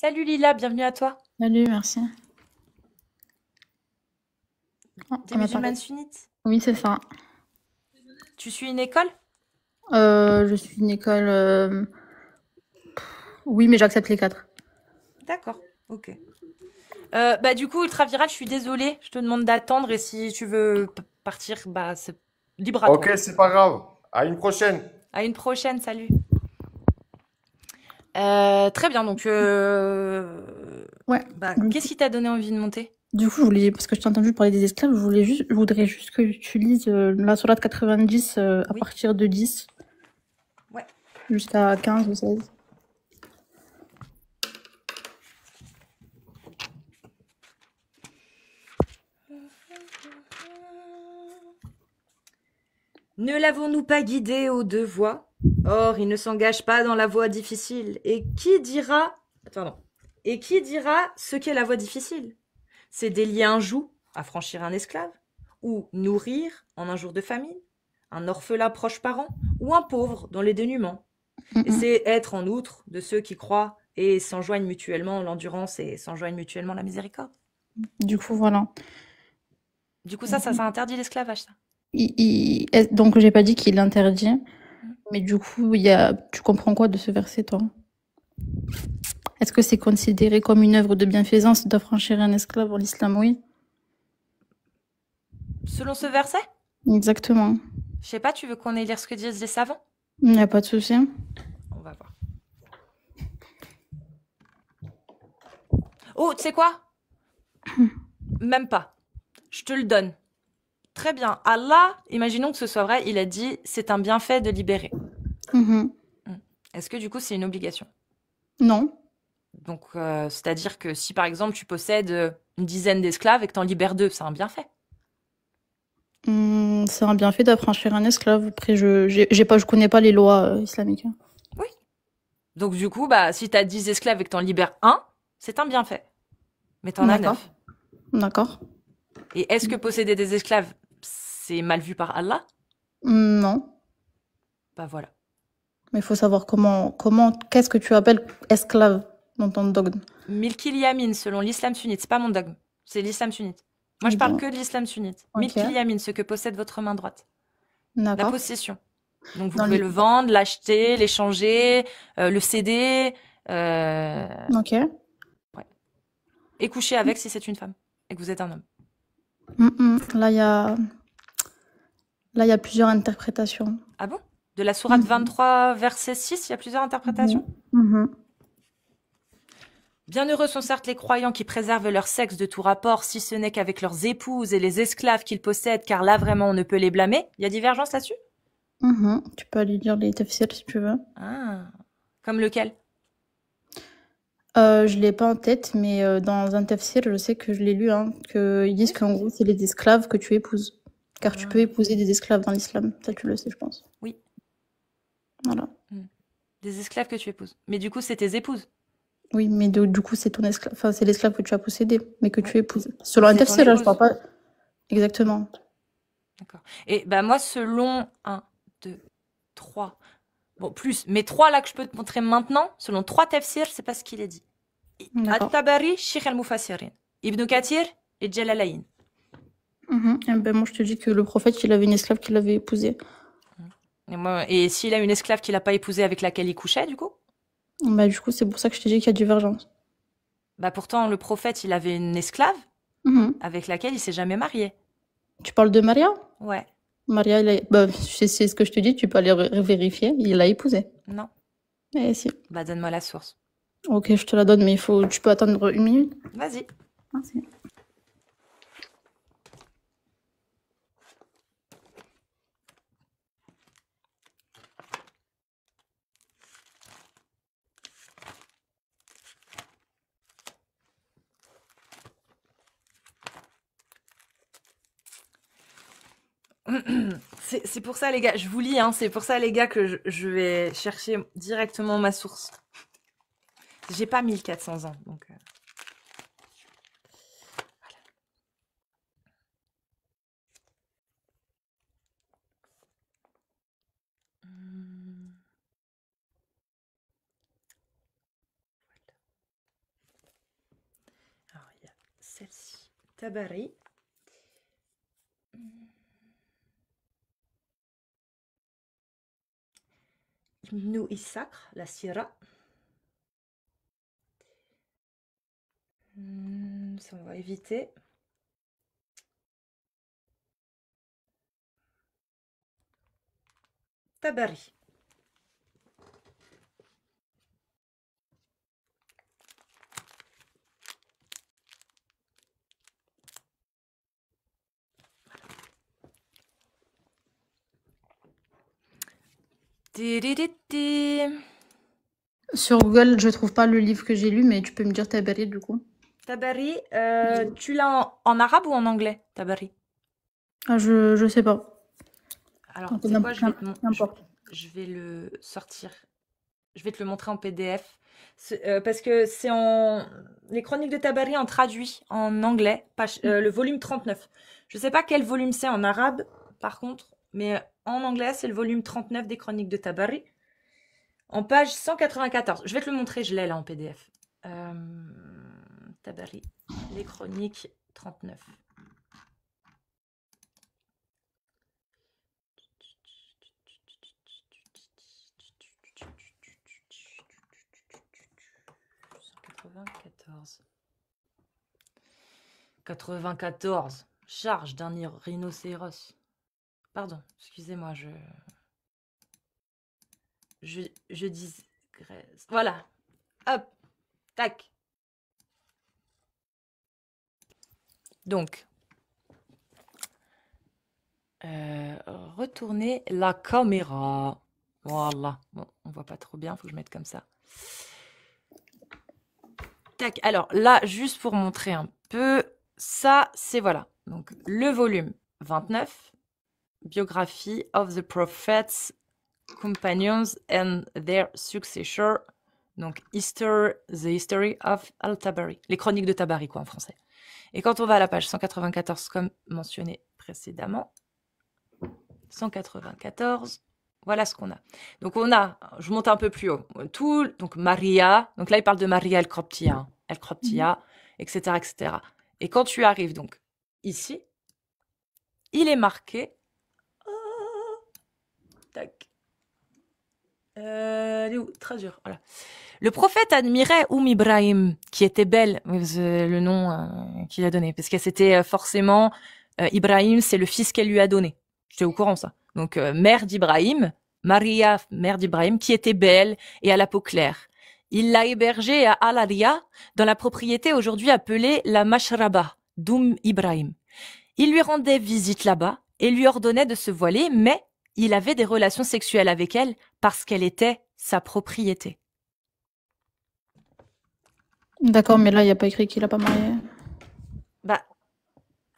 Salut Lila, bienvenue à toi. Salut, merci. Oh, T'es on m'apparaît. musulmane sunnite? Oui, c'est ça. Tu suis une école? Je suis une école. Oui, mais j'accepte les quatre. D'accord, ok. Bah du coup, ultra viral, je suis désolée, je te demande d'attendre et si tu veux partir, bah c'est libre à Ok, toi. c'est pas grave. À une prochaine. À une prochaine, salut. Très bien, donc Ouais. bah Du qu'est-ce coup, qui t'a donné envie de monter? je voulais, parce que je t'ai entendu parler des esclaves, je voudrais juste que tu lises la sourate 90 à Oui, partir de 10 ouais. jusqu'à 15 ou 16. Ne l'avons-nous pas guidé aux deux voies? Or, il ne s'engage pas dans la voie difficile. Et qui dira... Pardon. Et qui dira ce qu'est la voie difficile? C'est délier un joug, affranchir un esclave, ou nourrir en un jour de famine, un orphelin proche parent, ou un pauvre dans les dénûments. Et c'est être en outre de ceux qui croient et s'enjoignent mutuellement l'endurance et s'enjoignent mutuellement la miséricorde. Du coup, voilà. Du coup, ça interdit l'esclavage, ça. Donc, j'ai pas dit qu'il l'interdit, mais du coup, tu comprends quoi de ce verset, toi? Est-ce que c'est considéré comme une œuvre de bienfaisance d'affranchir un esclave en islam? Oui. Selon ce verset, Exactement. je sais pas, tu veux qu'on aille lire ce que disent les savants? Il n'y a pas de souci. On va voir. Oh, tu sais quoi? Même pas. Je te le donne. Très bien. Allah, imaginons que ce soit vrai, il a dit c'est un bienfait de libérer. Mhm. Est-ce que du coup c'est une obligation? Non. Donc, c'est-à-dire que si par exemple tu possèdes une dizaine d'esclaves et que t'en libères deux, c'est un bienfait. C'est un bienfait d'affranchir un esclave. Après, je connais pas les lois islamiques, hein. Oui. Donc du coup, bah si t'as 10 esclaves et que t'en libères un, c'est un bienfait. Mais t'en as D'accord. 9. D'accord. Et est-ce que posséder des esclaves, c'est mal vu par Allah? Non. Bah voilà. Mais il faut savoir qu'est-ce que tu appelles esclave dans ton dogme. Milkil Yamin, selon l'islam sunnite, c'est pas mon dogme, c'est l'islam sunnite. Moi, je Oui, parle bon. que de l'islam sunnite. Ok. Milkil Yamin, ce que possède votre main droite. La D'accord. possession. Donc vous Dans pouvez les... le vendre, l'acheter, l'échanger, le céder, euh, Ok. ouais. Et coucher avec si c'est une femme et que vous êtes un homme. Là, il y a plusieurs interprétations. Ah bon? De la sourate Mhm. 23, verset 6, il y a plusieurs interprétations. Mhm. Mhm. Bienheureux sont certes les croyants qui préservent leur sexe de tout rapport, si ce n'est qu'avec leurs épouses et les esclaves qu'ils possèdent, car là vraiment on ne peut les blâmer. Il y a divergence là-dessus? Mhm. Tu peux aller lire les tafsirs si tu veux. Ah. Comme lequel? Je l'ai pas en tête, mais dans un tafsir, je sais que je l'ai lu, hein, qu'ils disent Oui. qu'en gros, c'est les esclaves que tu épouses. Car tu peux Ah. épouser des esclaves dans l'islam. Ça, tu le sais, je pense. Oui. Voilà. Hmm. Des esclaves que tu épouses. Mais du coup, c'est tes épouses. Oui, mais du coup, c'est ton esclave, enfin, c'est l'esclave que tu as possédé, mais que Oui. tu épouses. Mais Selon un c'est ton tafsir, là, je parle épouse. pas exactement. D'accord. Et bah moi, selon un, 2, 3. Bon, plus. Mais trois là que je peux te montrer maintenant, selon trois tafsirs, c'est pas ce qu'il est dit. D'accord. At-Tabari, Sheikh al-Mufassirin. Ibn Kathir et Jalalayn. Eh ben, moi, je te dis que le prophète, il avait une esclave qu'il avait épousée. Et s'il a une esclave qu'il a pas épousée avec laquelle il couchait, du coup? Bah, du coup, c'est pour ça que je te dis qu'il y a divergence. Bah pourtant, le prophète, il avait une esclave Mhm. avec laquelle il s'est jamais marié. Tu parles de Maria? Ouais. Maria, bah, c'est ce que je te dis, tu peux aller vérifier. Il l'a épousée. Non. Eh, si. Bah donne-moi la source. Ok, je te la donne, mais tu peux attendre 1 minute. Vas-y. Merci. C'est pour ça, les gars, je vous lis, hein, c'est pour ça, les gars, que je vais chercher directement ma source. J'ai pas 1400 ans, donc... celle-ci. Tabari. Ibn Isakr, la Sira. Ça, on va éviter. Tabari. Tidididi. Sur Google, je trouve pas le livre que j'ai lu, mais tu peux me dire Tabari du coup. Tabari, tu l'as en arabe ou en anglais, Tabari? Ah, je sais pas. Alors, Donc, tu sais quoi, n'importe. je vais le sortir. Je vais te le montrer en PDF. Parce que c'est en... Les chroniques de Tabari en traduit en anglais, le volume 39. Je sais pas quel volume c'est en arabe, par contre, mais en anglais, c'est le volume 39 des chroniques de Tabari. En page 194. Je vais te le montrer, je l'ai là en PDF. Tabari, les chroniques 39. « 94. Charge d'un rhinocéros. Pardon, excusez-moi, je dis... Voilà. Hop. Tac. Donc, retournez la caméra. Voilà. Bon, on voit pas trop bien, faut que je mette comme ça. Tac. Alors là, juste pour montrer un peu, ça, c'est voilà. Donc, le volume 29, Biographie of the Prophets, Companions and their Successors. Donc, the History of Al-Tabari. Les chroniques de Tabari, quoi, en français. Et quand on va à la page 194, comme mentionné précédemment, 194, voilà ce qu'on a. Donc, on a, je monte un peu plus haut, donc Maria, donc là, il parle de Maria el-Kroptia, etc., etc. Et quand tu arrives, donc, ici, il est marqué, tac, elle est où? Traduire, voilà. Le prophète admirait Ibrahim, qui était belle, le nom qu'il a donné, parce que c'était forcément Ibrahim, c'est le fils qu'elle lui a donné. J'étais au courant ça. Donc mère d'Ibrahim, Maria, mère d'Ibrahim, qui était belle et à la peau claire. Il l'a hébergée à Al-Aria, dans la propriété aujourd'hui appelée la Mashraba, Ibrahim. Il lui rendait visite là-bas et lui ordonnait de se voiler, mais il avait des relations sexuelles avec elle parce qu'elle était sa propriété. D'accord, mais là, il n'y a pas écrit qu'il a pas marié. Bah,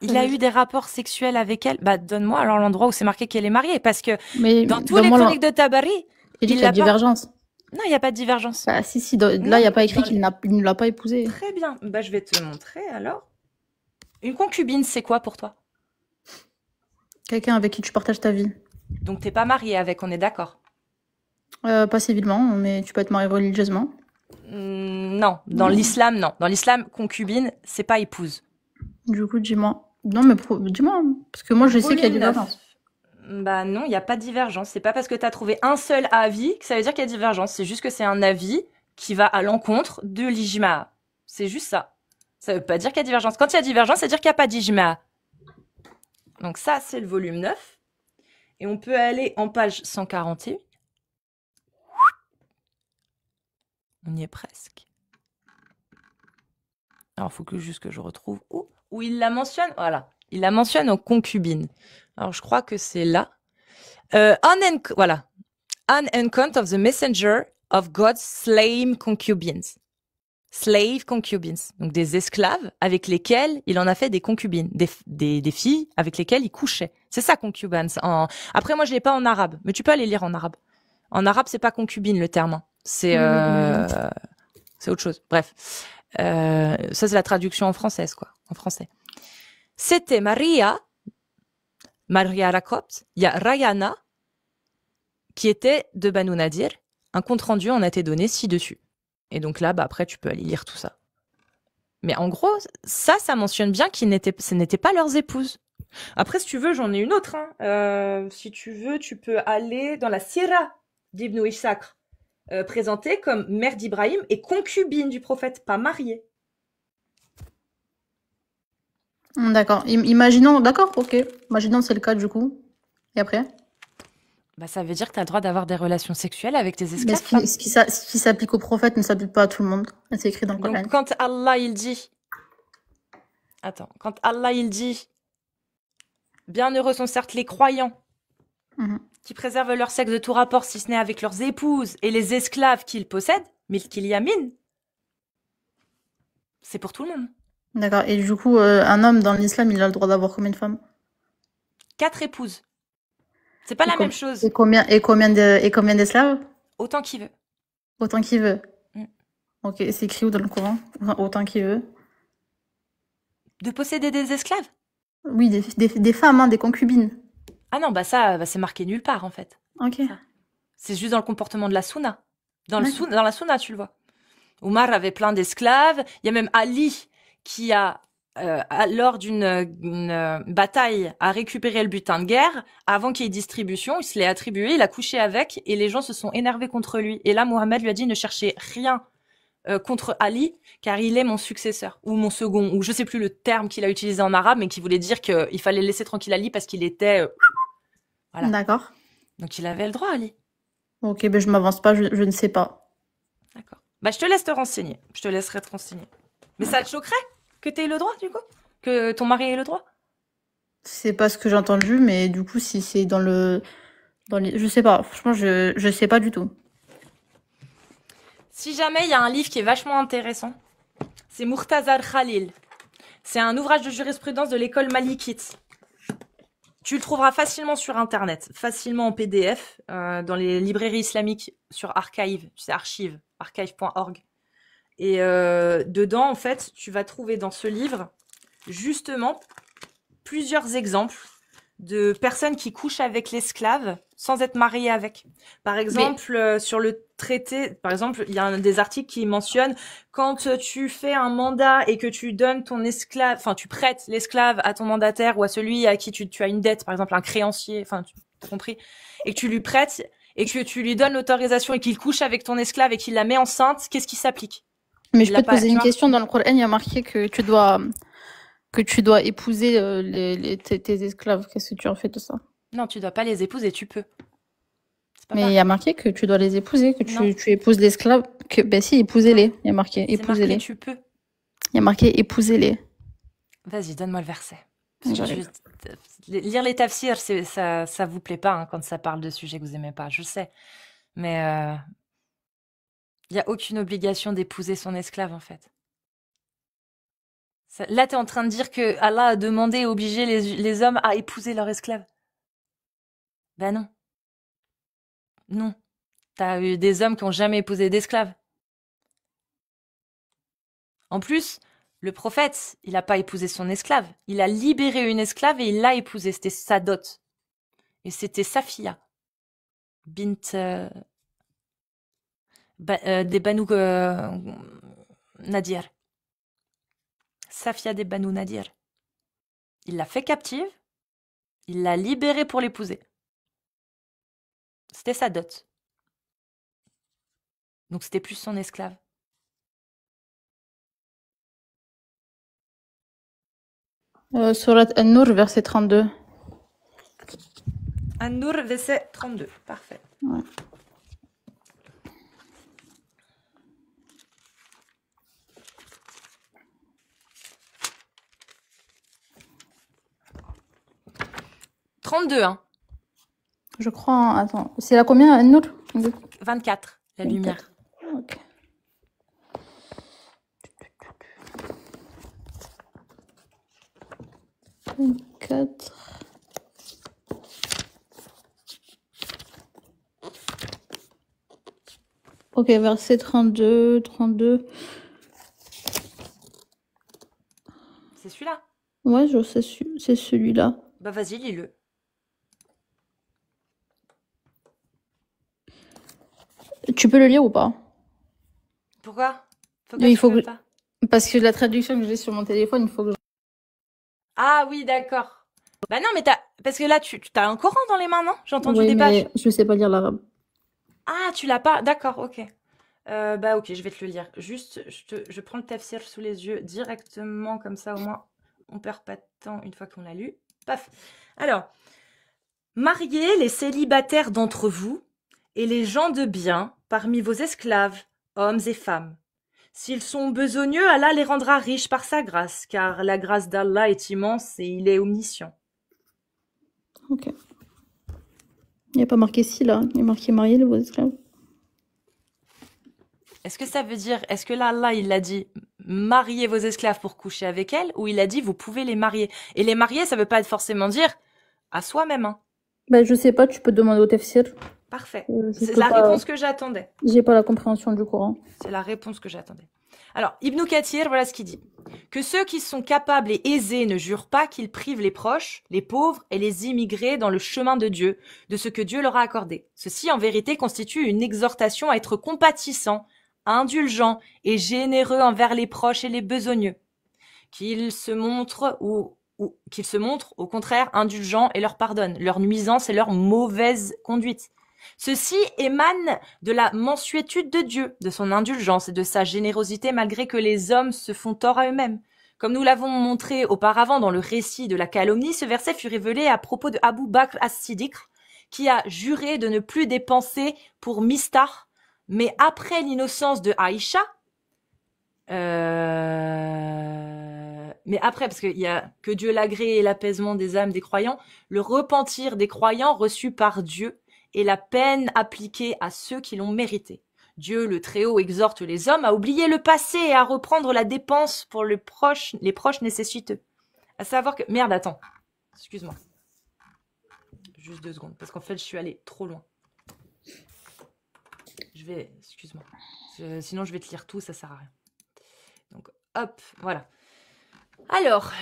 il a eu des rapports sexuels avec elle. Bah, donne-moi alors l'endroit où c'est marqué qu'elle est mariée, parce que Mais dans tous les chroniques de Tabari, il dit qu'il y a divergence. Non, il n'y a pas de divergence. Bah, si, là, il n'y a pas écrit qu'il ne l'a pas épousée. Très bien. Bah, je vais te montrer alors. Une concubine, c'est quoi pour toi? Quelqu'un avec qui tu partages ta vie. Donc, t'es pas marié avec, on est d'accord? Pas civilement, mais tu peux être marié religieusement. Non, dans l'islam, non. Dans l'islam, concubine, c'est pas épouse. Du coup, dis-moi. Non, mais dis-moi, parce que moi, je sais qu'il y a divergence. Bah non, il n'y a pas de divergence. C'est pas parce que tu as trouvé un seul avis que ça veut dire qu'il y a divergence. C'est juste que c'est un avis qui va à l'encontre de l'ijma. C'est juste ça. Ça veut pas dire qu'il y a divergence. Quand il y a divergence, ça veut dire qu'il n'y a pas d'ijma. Donc ça, c'est le volume 9. Et on peut aller en page 141. On y est presque. Alors, il faut juste que je retrouve où il la mentionne. Voilà. Il la mentionne en concubine. Alors, je crois que c'est là. Voilà. An account of the messenger of God's slave concubines. Slave concubines. Donc, des esclaves avec lesquels il en a fait des concubines. Des filles avec lesquelles il couchait. C'est ça, concubines. Après, moi, je l'ai pas en arabe. Mais tu peux aller lire en arabe. En arabe, c'est pas concubine, le terme. C'est autre chose. Bref. Ça, c'est la traduction en française, quoi. En français. C'était Maria Rakopte, il y a Rayana, qui était de Banu Nadir. Un compte-rendu en a été donné ci-dessus. Et donc là, bah, après, tu peux aller lire tout ça. Mais en gros, ça mentionne bien ce n'étaient pas leurs épouses. Après, si tu veux, j'en ai une autre. Hein. Si tu veux, tu peux aller dans la Sierra d'Ibn Ishaq, présentée comme mère d'Ibrahim et concubine du prophète, pas mariée. D'accord. Imaginons, d'accord, ok. Imaginons que c'est le cas du coup. Et après? Bah, ça veut dire que tu as le droit d'avoir des relations sexuelles avec tes Mais esclaves. ce qui s'applique au prophète ne s'applique pas à tout le monde. C'est écrit dans le Coran. Donc, quand Allah, il dit... Attends. Quand Allah, il dit... Bienheureux sont certes les croyants qui préservent leur sexe de tout rapport, si ce n'est avec leurs épouses et les esclaves qu'ils possèdent, milk yamin. C'est pour tout le monde. D'accord. Et du coup, un homme dans l'islam, il a le droit d'avoir combien de femmes? 4 épouses. C'est pas la même chose. Et combien d'esclaves? Autant qu'il veut. Autant qu'il veut. Mm. Ok, c'est écrit où dans le Coran? Autant qu'il veut. De posséder des esclaves? Oui, des femmes, hein, des concubines. Ah non, bah ça, c'est marqué nulle part en fait. Ok. C'est juste dans le comportement de la Sunna. Dans la Sunna, tu le vois. Omar avait plein d'esclaves. Il y a même Ali qui a, lors d'une bataille, a récupéré le butin de guerre. Avant qu'il y ait distribution, il se l'est attribué, il a couché avec et les gens se sont énervés contre lui. Et là, Mohammed lui a dit ne cherchez rien contre Ali, car il est mon successeur, ou mon second, ou je sais plus le terme qu'il a utilisé en arabe, mais qui voulait dire qu'il fallait laisser tranquille Ali parce qu'il était... voilà. D'accord. Donc il avait le droit, Ali. Ok, ben je m'avance pas, je ne sais pas. D'accord. Bah je te laisse te renseigner. Je te laisserai te renseigner. Mais ça te choquerait que tu aies le droit, du coup? Que ton mari ait le droit? C'est pas ce que j'ai entendu, mais du coup, si c'est dans les... Je sais pas, franchement, je sais pas du tout. Si jamais il y a un livre qui est vachement intéressant, c'est Murtazar Khalil. C'est un ouvrage de jurisprudence de l'école malikite. Tu le trouveras facilement sur Internet, facilement en PDF, dans les librairies islamiques sur Archive, tu sais, archive.org. Et dedans, en fait, tu vas trouver dans ce livre, justement, plusieurs exemples de personnes qui couchent avec l'esclave sans être mariées avec. Par exemple, sur le traité, par exemple, il y a des articles qui mentionnent quand tu fais un mandat et que tu donnes ton esclave, enfin tu prêtes l'esclave à ton mandataire ou à celui à qui tu as une dette, par exemple un créancier, enfin tu as compris, et que tu lui prêtes et que tu lui donnes l'autorisation et qu'il couche avec ton esclave et qu'il la met enceinte, qu'est-ce qui s'applique? Mais je peux te poser une question. Dans le Coran, il y a marqué que tu dois épouser tes esclaves. Qu'est-ce que tu en fais de ça? Non, tu dois pas les épouser, tu peux. Mais il y a marqué que tu dois les épouser, que tu épouses l'esclave. Ben si, épousez-les. Il y a marqué épousez-les. Tu peux. Il y a marqué épousez-les. Vas-y, donne-moi le verset. Lire les tafsirs, ça vous plaît pas hein, quand ça parle de sujets que vous aimez pas, je sais. Mais il y a aucune obligation d'épouser son esclave en fait. Là, tu es en train de dire que Allah a demandé et obligé les hommes à épouser leurs esclaves. Ben non. Non. T'as eu des hommes qui ont jamais épousé d'esclaves. En plus, le prophète, il n'a pas épousé son esclave. Il a libéré une esclave et il l'a épousée. C'était sa dot. Et c'était Safia, bint des Banu Nadir. Safia des Banu Nadir. Il l'a fait captive. Il l'a libérée pour l'épouser. C'était sa dot. Donc c'était plus son esclave. Surat An-Nur, verset 32. An-Nur, verset 32. Parfait. Ouais. « 32, hein. Je crois... Attends, c'est la combien, An-Nur? 24, la 24. Lumière. Ok. Ok, verset 32. C'est celui-là? Ouais, c'est celui-là. Bah vas-y, lis-le. Tu peux le lire ou pas? Pourquoi? Il faut que... Parce que la traduction que j'ai sur mon téléphone, il faut que je... Ah oui, d'accord. Bah non, mais parce que là, t'as un Coran dans les mains, non? J'ai entendu Oui, des pages. mais je sais pas lire l'arabe. Ah, tu l'as pas? D'accord, ok. Bah ok, je vais te le lire. Juste, je prends le tafsir sous les yeux directement, comme ça au moins, on perd pas de temps une fois qu'on l'a lu. Paf. Alors, mariez les célibataires d'entre vous et les gens de bien parmi vos esclaves, hommes et femmes. S'ils sont besogneux, Allah les rendra riches par sa grâce, car la grâce d'Allah est immense et il est omniscient. Ok. Il n'y a pas marqué si là. Il y a marqué marier vos esclaves. Est-ce que ça veut dire, est-ce que là, Allah, il a dit mariez vos esclaves pour coucher avec elles, ou il a dit vous pouvez les marier? Et les marier, ça veut pas forcément dire à soi-même, hein. Bah, je sais pas, tu peux demander au tafsir. Parfait. Je C'est peux la pas- réponse que j'attendais. J'ai pas la compréhension du Coran. C'est la réponse que j'attendais. Alors, Ibn Kathir, voilà ce qu'il dit. Que ceux qui sont capables et aisés ne jurent pas qu'ils privent les proches, les pauvres et les immigrés dans le chemin de Dieu, de ce que Dieu leur a accordé. Ceci, en vérité, constitue une exhortation à être compatissant, indulgent et généreux envers les proches et les besogneux. Qu'ils se montrent qu'ils se montrent, au contraire, indulgents et leur pardonnent leurs nuisances et leur mauvaise conduite. Ceci émane de la mansuétude de Dieu, de son indulgence et de sa générosité malgré que les hommes se font tort à eux-mêmes. Comme nous l'avons montré auparavant dans le récit de la calomnie, ce verset fut révélé à propos de Abu Bakr as-Siddiq, qui a juré de ne plus dépenser pour Mistar, mais après l'innocence de Aïcha, mais après, parce qu'il y a que Dieu l'agrée et l'apaisement des âmes des croyants, le repentir des croyants reçus par Dieu et la peine appliquée à ceux qui l'ont mérité. Dieu, le Très-Haut, exhorte les hommes à oublier le passé et à reprendre la dépense pour les proches nécessiteux. À savoir que... Merde, attends. Excuse-moi. Juste 2 secondes, parce qu'en fait, je suis allée trop loin. Excuse-moi. Sinon, je vais te lire tout, ça sert à rien. Donc, hop, voilà. Alors,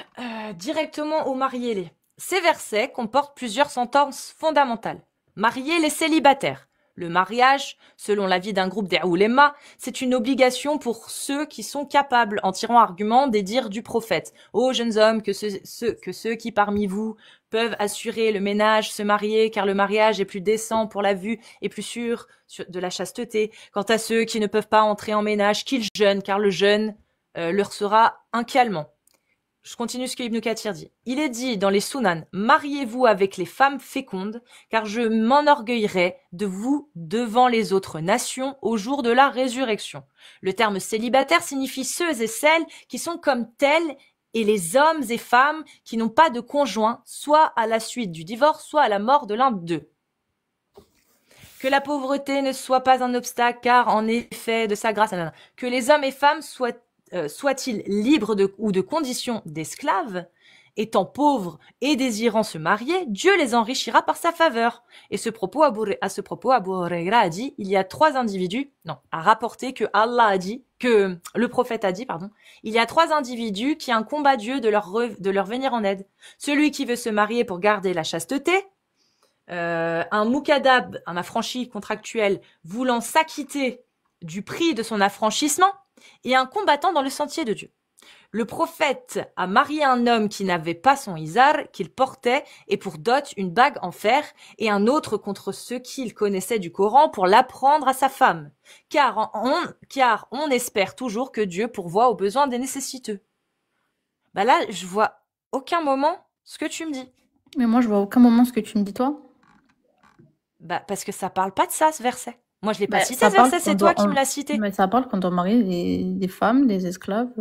directement au mariez-les. Ces versets comportent plusieurs sentences fondamentales. Marier les célibataires. Le mariage, selon l'avis d'un groupe des oulémas, c'est une obligation pour ceux qui sont capables, en tirant argument des dires du prophète. Ô jeunes hommes, que ceux qui parmi vous peuvent assurer le ménage se marier, car le mariage est plus décent pour la vue et plus sûr de la chasteté. Quant à ceux qui ne peuvent pas entrer en ménage, qu'ils jeûnent, car le jeûne leur sera un calmant. Je continue ce que Ibn Kathir dit. Il est dit dans les Sunan, mariez-vous avec les femmes fécondes, car je m'enorgueillerai de vous devant les autres nations au jour de la résurrection. Le terme célibataire signifie ceux et celles qui sont comme tels et les hommes et femmes qui n'ont pas de conjoint, soit à la suite du divorce, soit à la mort de l'un d'eux. Que la pauvreté ne soit pas un obstacle, car en effet, de sa grâce, que les hommes et femmes soient-ils libres ou de conditions d'esclaves, étant pauvres et désirant se marier, Dieu les enrichira par sa faveur. Et à ce propos, Abu Huraira a dit, il y a 3 individus, a rapporté que que le prophète a dit, il y a 3 individus qui un combat Dieu de leur venir en aide. Celui qui veut se marier pour garder la chasteté, un mukadab, un affranchi contractuel, voulant s'acquitter du prix de son affranchissement, et un combattant dans le sentier de Dieu. Le prophète a marié un homme qui n'avait pas son izar, qu'il portait, et pour dot une bague en fer, et un autre contre ceux qu'il connaissait du Coran pour l'apprendre à sa femme. Car on espère toujours que Dieu pourvoit aux besoins des nécessiteux. Bah là, je vois aucun moment ce que tu me dis. Mais moi, je vois aucun moment ce que tu me dis, toi. Bah, parce que ça parle pas de ça, ce verset. Moi, je l'ai pas Bah, cité, ça ce parle verset, c'est qu'on toi doit- qui me l'as cité. Mais ça parle quand on marie des femmes, des esclaves.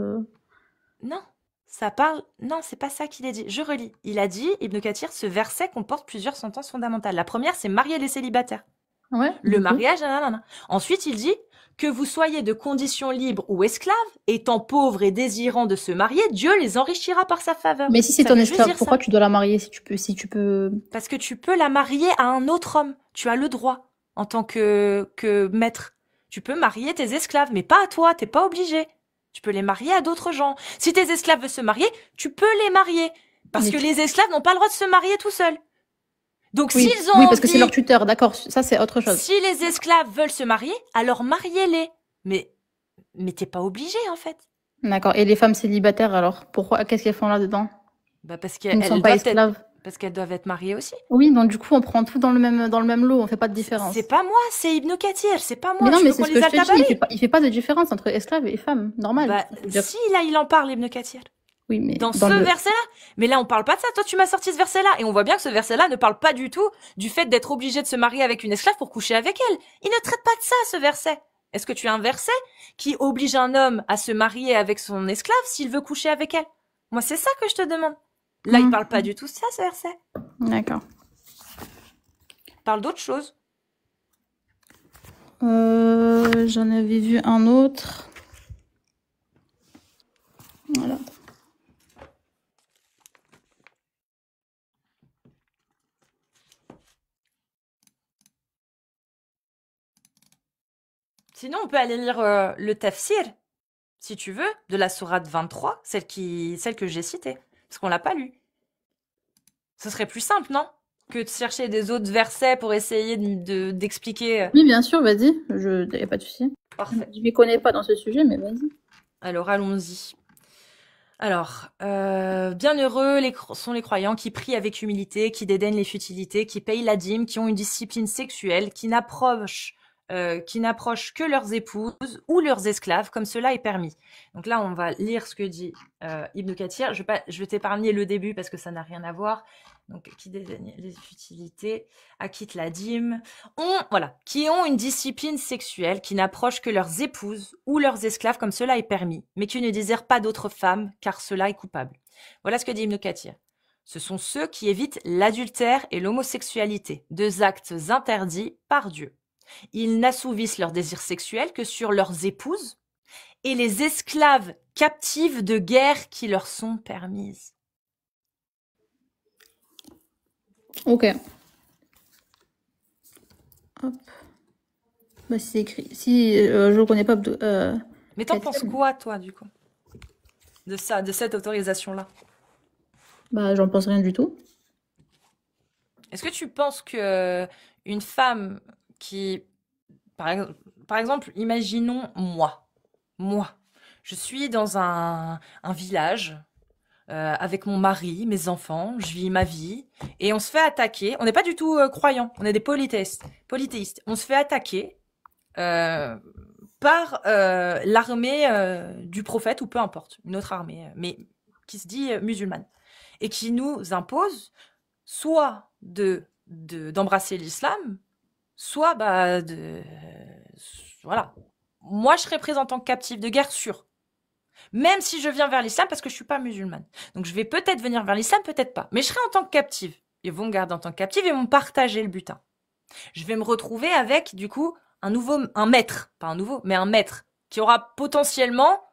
Non, ça parle... Non, c'est pas ça qu'il a dit. Je relis. Il a dit, Ibn Kathir, ce verset comporte plusieurs sentences fondamentales. La première, c'est marier les célibataires. Ouais. Le du coup. mariage, nanana. Ensuite, il dit que vous soyez de condition libre ou esclave, étant pauvres et désirant de se marier, Dieu les enrichira par sa faveur. Mais si c'est Ça ton veut juste esclave, dire pourquoi ça. tu dois la marier si tu peux... Parce que tu peux la marier à un autre homme. Tu as le droit, en tant que maître. Tu peux marier tes esclaves, mais pas à toi, t'es pas obligé. Tu peux les marier à d'autres gens. Si tes esclaves veulent se marier, tu peux les marier. Parce Mais que les esclaves n'ont pas le droit de se marier tout seuls. Donc Oui, s'ils ont oui, parce que c'est envie- leur tuteur, d'accord, ça c'est autre chose. Si les esclaves veulent se marier, alors mariez-les. Mais t'es pas obligé, en fait. D'accord. Et les femmes célibataires, alors, pourquoi, qu'est-ce qu'elles font là-dedans? Bah parce Qui ne qu'elles sont pas doivent être, esclaves. parce qu'elles doivent être mariées aussi. Oui, donc du coup, on prend tout dans le même lot, on fait pas de C'est différence. pas moi, c'est Ibn Kathir, c'est pas Mais moi. non, Tu mais veux c'est qu'on ce que lise je te dis, Al-Tabari? il fait pas de différence entre esclaves et femmes, normal. Bah Je veux dire, si, là, il en parle, Ibn Kathir. oui, mais Dans dans ce le... verset-là. Mais là, on parle pas de ça. Toi, tu m'as sorti ce verset-là. Et on voit bien que ce verset-là ne parle pas du tout du fait d'être obligé de se marier avec une esclave pour coucher avec elle. Il ne traite pas de ça, ce verset. Est-ce que tu as un verset qui oblige un homme à se marier avec son esclave s'il veut coucher avec elle? Moi, c'est ça que je te demande. Là, il parle pas du tout de ça, ce verset. D'accord. Il parle d'autre chose. J'en avais vu un autre. Voilà. Sinon, on peut aller lire le tafsir, si tu veux, de la sourate 23, celle que j'ai citée. Parce qu'on l'a pas lu. Ce serait plus simple, non? Que de chercher des autres versets pour essayer d'expliquer. Oui, bien sûr, vas-y. Y a pas de souci. Parfait. Je m'y connais pas dans ce sujet, mais vas-y. Alors, allons-y. Alors, bienheureux sont les croyants qui prient avec humilité, qui dédaignent les futilités, qui payent la dîme, qui ont une discipline sexuelle, qui n'approchent que leurs épouses ou leurs esclaves, comme cela est permis. Donc là, on va lire ce que dit Ibn Kathir. Je vais t'épargner le début parce que ça n'a rien à voir. Donc, qui dédaignent les futilités, acquittent la dîme, qui ont une discipline sexuelle, qui n'approchent que leurs épouses ou leurs esclaves, comme cela est permis, mais qui ne désirent pas d'autres femmes, car cela est coupable. Voilà ce que dit Ibn Kathir. Ce sont ceux qui évitent l'adultère et l'homosexualité, deux actes interdits par Dieu. Ils n'assouvissent leurs désirs sexuels que sur leurs épouses et les esclaves captives de guerre qui leur sont permises. Ok. Hop. Bah, si c'est écrit. Si je ne connais pas. Mais t'en Kathir, penses quoi, toi, du coup, de ça, de cette autorisation-là? Bah, j'en pense rien du tout. Est-ce que tu penses que une femme qui, par exemple, imaginons moi, je suis dans un village avec mon mari, mes enfants, je vis ma vie, et on se fait attaquer. On n'est pas du tout croyants, on est des polythéistes. On se fait attaquer par l'armée du prophète, ou peu importe, une autre armée, mais qui se dit musulmane, et qui nous impose soit d'embrasser l'islam, soit voilà. Moi, je serais prise en tant que captive de guerre sûre. Même si je viens vers l'islam parce que je suis pas musulmane. Donc je vais peut-être venir vers l'islam, peut-être pas. Mais je serai en tant que captive. Ils vont me garder en tant que captive et vont partager le butin. Je vais me retrouver avec, du coup, un maître. Pas un nouveau, mais un maître. Qui aura potentiellement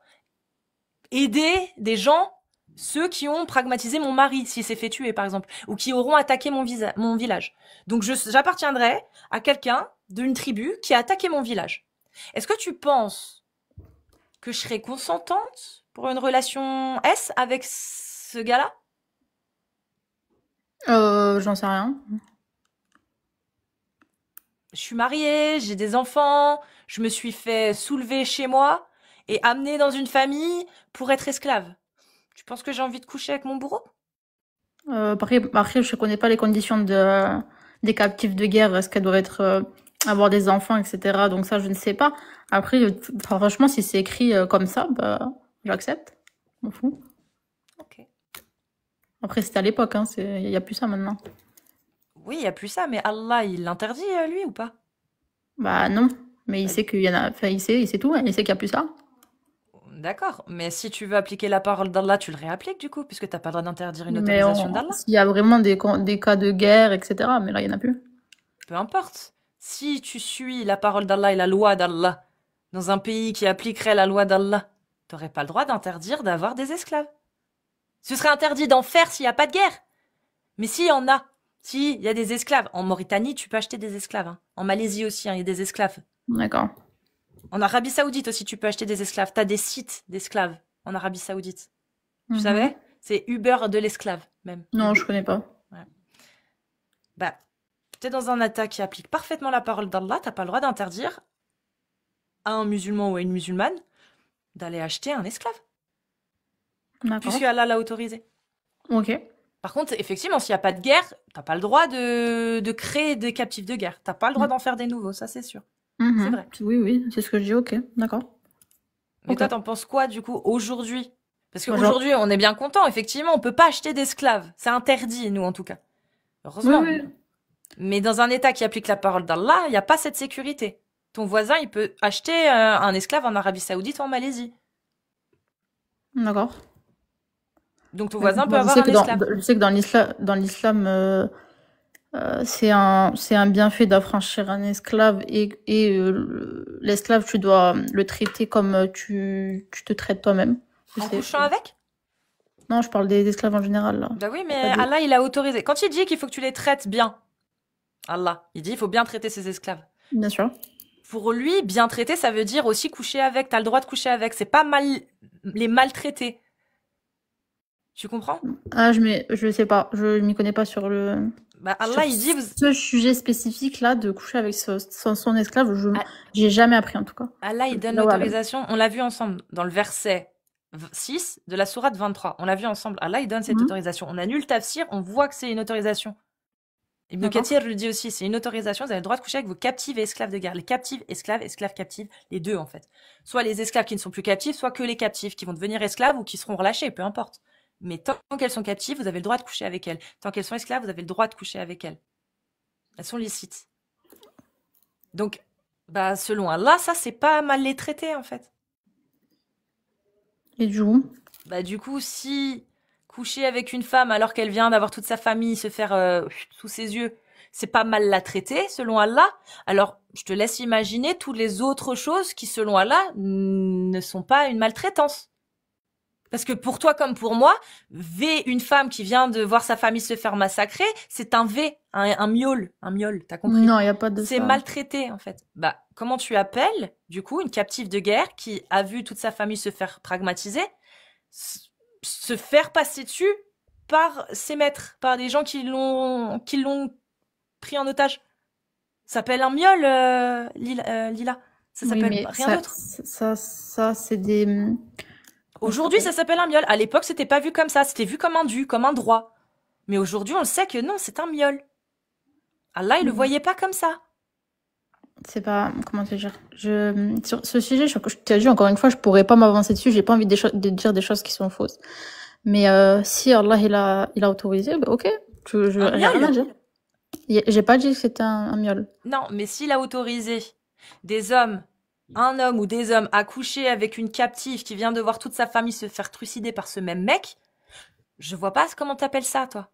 aidé des gens, ceux qui ont pragmatisé mon mari, s'il s'est fait tuer, par exemple. Ou qui auront attaqué mon village. Donc j'appartiendrai à quelqu'un d'une tribu qui a attaqué mon village. Est-ce que tu penses que je serais consentante pour une relation S avec ce gars-là? J'en sais rien. Je suis mariée, j'ai des enfants, je me suis fait soulever chez moi et amener dans une famille pour être esclave. Tu penses que j'ai envie de coucher avec mon bourreau? Après, je connais pas les conditions des captifs de guerre. Est-ce qu'elles doivent être avoir des enfants, etc. Donc ça, je ne sais pas. Après, franchement, si c'est écrit comme ça, bah, j'accepte. Je m'en fous. Ok. Après, c'était à l'époque, hein, il y a plus ça maintenant. Oui, il n'y a plus ça, mais Allah, il l'interdit, lui, ou pas? Bah non, mais il sait qu'il y en a. Enfin, il sait tout. Hein, il sait qu'il y a plus ça. D'accord, mais si tu veux appliquer la parole d'Allah, tu le réappliques du coup, puisque t'as pas le droit d'interdire une Mais autorisation d'Allah. s'il y a vraiment des cas de guerre, etc. Mais là, il y en a plus. Peu importe. Si tu suis la parole d'Allah et la loi d'Allah dans un pays qui appliquerait la loi d'Allah, t'aurais pas le droit d'interdire d'avoir des esclaves. Ce serait interdit d'en faire s'il n'y a pas de guerre. Mais s'il y en a, s'il y a des esclaves, en Mauritanie, tu peux acheter des esclaves. Hein. En Malaisie aussi, hein, il y a des esclaves. D'accord. En Arabie Saoudite aussi, tu peux acheter des esclaves. T'as des sites d'esclaves en Arabie Saoudite. Tu Mhm. savais? C'est Uber de l'esclave, même. Non, je connais pas. Ouais. Bah, t'es dans un État qui applique parfaitement la parole d'Allah, t'as pas le droit d'interdire à un musulman ou à une musulmane d'aller acheter un esclave. D'accord. puisque Allah l'a autorisé. Ok. Par contre, effectivement, s'il n'y a pas de guerre, t'as pas le droit de créer des captifs de guerre. T'as pas le droit Mm. d'en faire des nouveaux, ça c'est sûr. C'est Mhm. vrai. Oui, oui, c'est ce que je dis. Ok. D'accord. Mais Ok. toi, t'en penses quoi du coup aujourd'hui? Parce Moi, genre, qu'aujourd'hui, on est bien content, effectivement, on peut pas acheter d'esclaves. C'est interdit, nous en tout cas. oui, Heureusement. oui. Mais dans un État qui applique la parole d'Allah, il n'y a pas cette sécurité. Ton voisin, il peut acheter un esclave en Arabie Saoudite ou en Malaisie. D'accord. Donc ton Bah, écoute, voisin peut moi, avoir un esclave. je sais que dans l'islam, c'est un bienfait d'affranchir un esclave l'esclave, tu dois le traiter comme tu te traites toi-même. Je En sais. couchant avec? Non, je parle des esclaves en général, là. Bah oui, Y a pas mais de... Allah, il a autorisé. Quand il dit qu'il faut que tu les traites bien, Allah, il dit il faut bien traiter ses esclaves. Bien sûr. Pour lui, bien traiter, ça veut dire aussi coucher avec. T'as le droit de coucher avec. C'est pas mal les maltraiter. Tu comprends? Ah, je sais pas. Je m'y connais pas sur Bah sur Allah, il dit ce sujet spécifique là de coucher avec son esclave. Ah, J'ai jamais appris en tout cas. Allah, il donne Là, ouais. l'autorisation. On l'a vu ensemble dans le verset 6 de la sourate 23. On l'a vu ensemble. Allah, il donne cette Mhm. autorisation. On annule tafsir, on voit que c'est une autorisation. Ibn D'accord. Kathir le dit aussi, c'est une autorisation, vous avez le droit de coucher avec vos captives et esclaves de guerre. Les captives, esclaves, esclaves, captives, les deux en fait. Soit les esclaves qui ne sont plus captives, soit que les captives qui vont devenir esclaves ou qui seront relâchées, peu importe. Mais tant qu'elles sont captives, vous avez le droit de coucher avec elles. Tant qu'elles sont esclaves, vous avez le droit de coucher avec elles. Elles sont licites. Donc, bah, selon Allah, ça, c'est pas mal les traiter, en fait. Et du coup, Bah, du coup, si coucher avec une femme alors qu'elle vient d'avoir toute sa famille se faire sous ses yeux, c'est pas mal la traiter, selon Allah, alors je te laisse imaginer toutes les autres choses qui, selon Allah, ne sont pas une maltraitance. Parce que pour toi comme pour moi, V, une femme qui vient de voir sa famille se faire massacrer, c'est un V, un miaule, t'as compris? non, il y a pas de C'est ça. maltraité, en fait. Bah, comment tu appelles, du coup, une captive de guerre qui a vu toute sa famille se faire pragmatiser, se faire passer dessus par ses maîtres, par des gens qui l'ont pris en otage? Ça s'appelle un miaule, Lila. Ça Oui, s'appelle mais rien d'autre. ça, c'est des. Comment ça Aujourd'hui, ça s'appelle? s'appelle un miaule. À l'époque, c'était pas vu comme ça. C'était vu comme un dû, comme un droit. Mais aujourd'hui, on le sait que non, c'est un miaule. Allah, il le voyait pas comme ça. C'est pas. Comment te dire? Sur ce sujet, je t'ai dit encore une fois, je pourrais pas m'avancer dessus. J'ai pas envie de dire des choses qui sont fausses. Mais si Allah il a autorisé, bah, ok. Un Rien à miaule? dire. J'ai pas dit que c'était un miaule. Non, mais s'il a autorisé des hommes, un homme ou des hommes à coucher avec une captive qui vient de voir toute sa famille se faire trucider par ce même mec, je vois pas comment t'appelles ça, toi.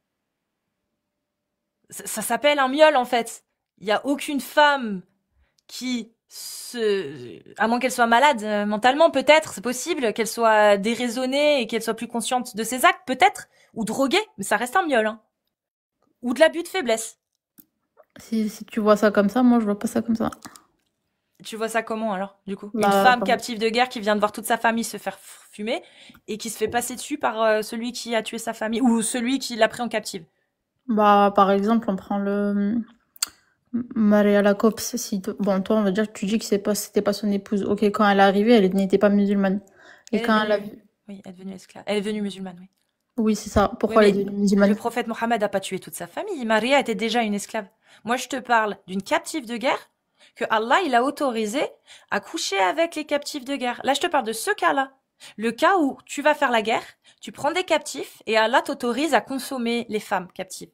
Ça s'appelle un miaule, en fait. Il y a aucune femme qui à moins qu'elle soit malade mentalement, peut-être, c'est possible, qu'elle soit déraisonnée et qu'elle soit plus consciente de ses actes, peut-être, ou droguée, mais ça reste un miaule, hein. Ou de l'abus de faiblesse. Si tu vois ça comme ça, moi je vois pas ça comme ça. Tu vois ça comment alors, du coup? Une Bah, femme captive de guerre qui vient de voir toute sa famille se faire fumer et qui se fait passer dessus par celui qui a tué sa famille ou celui qui l'a pris en captive. bah, par exemple, on prend le Maria Lacops. Bon, toi, on va dire que tu dis que c'était pas son épouse. Ok, quand elle est arrivée, elle n'était pas musulmane. Et Elle est quand elle a devenue... vu. Oui, elle est devenue esclave. Elle est devenue musulmane, oui. Oui, c'est ça. Oui, Pourquoi elle est mais devenue le musulmane? prophète Mohammed n'a pas tué toute sa famille. Maria était déjà une esclave. Moi, je te parle d'une captive de guerre que Allah, il a autorisé à coucher avec les captifs de guerre. Là, je te parle de ce cas-là. Le cas où tu vas faire la guerre, tu prends des captifs et Allah t'autorise à consommer les femmes captives.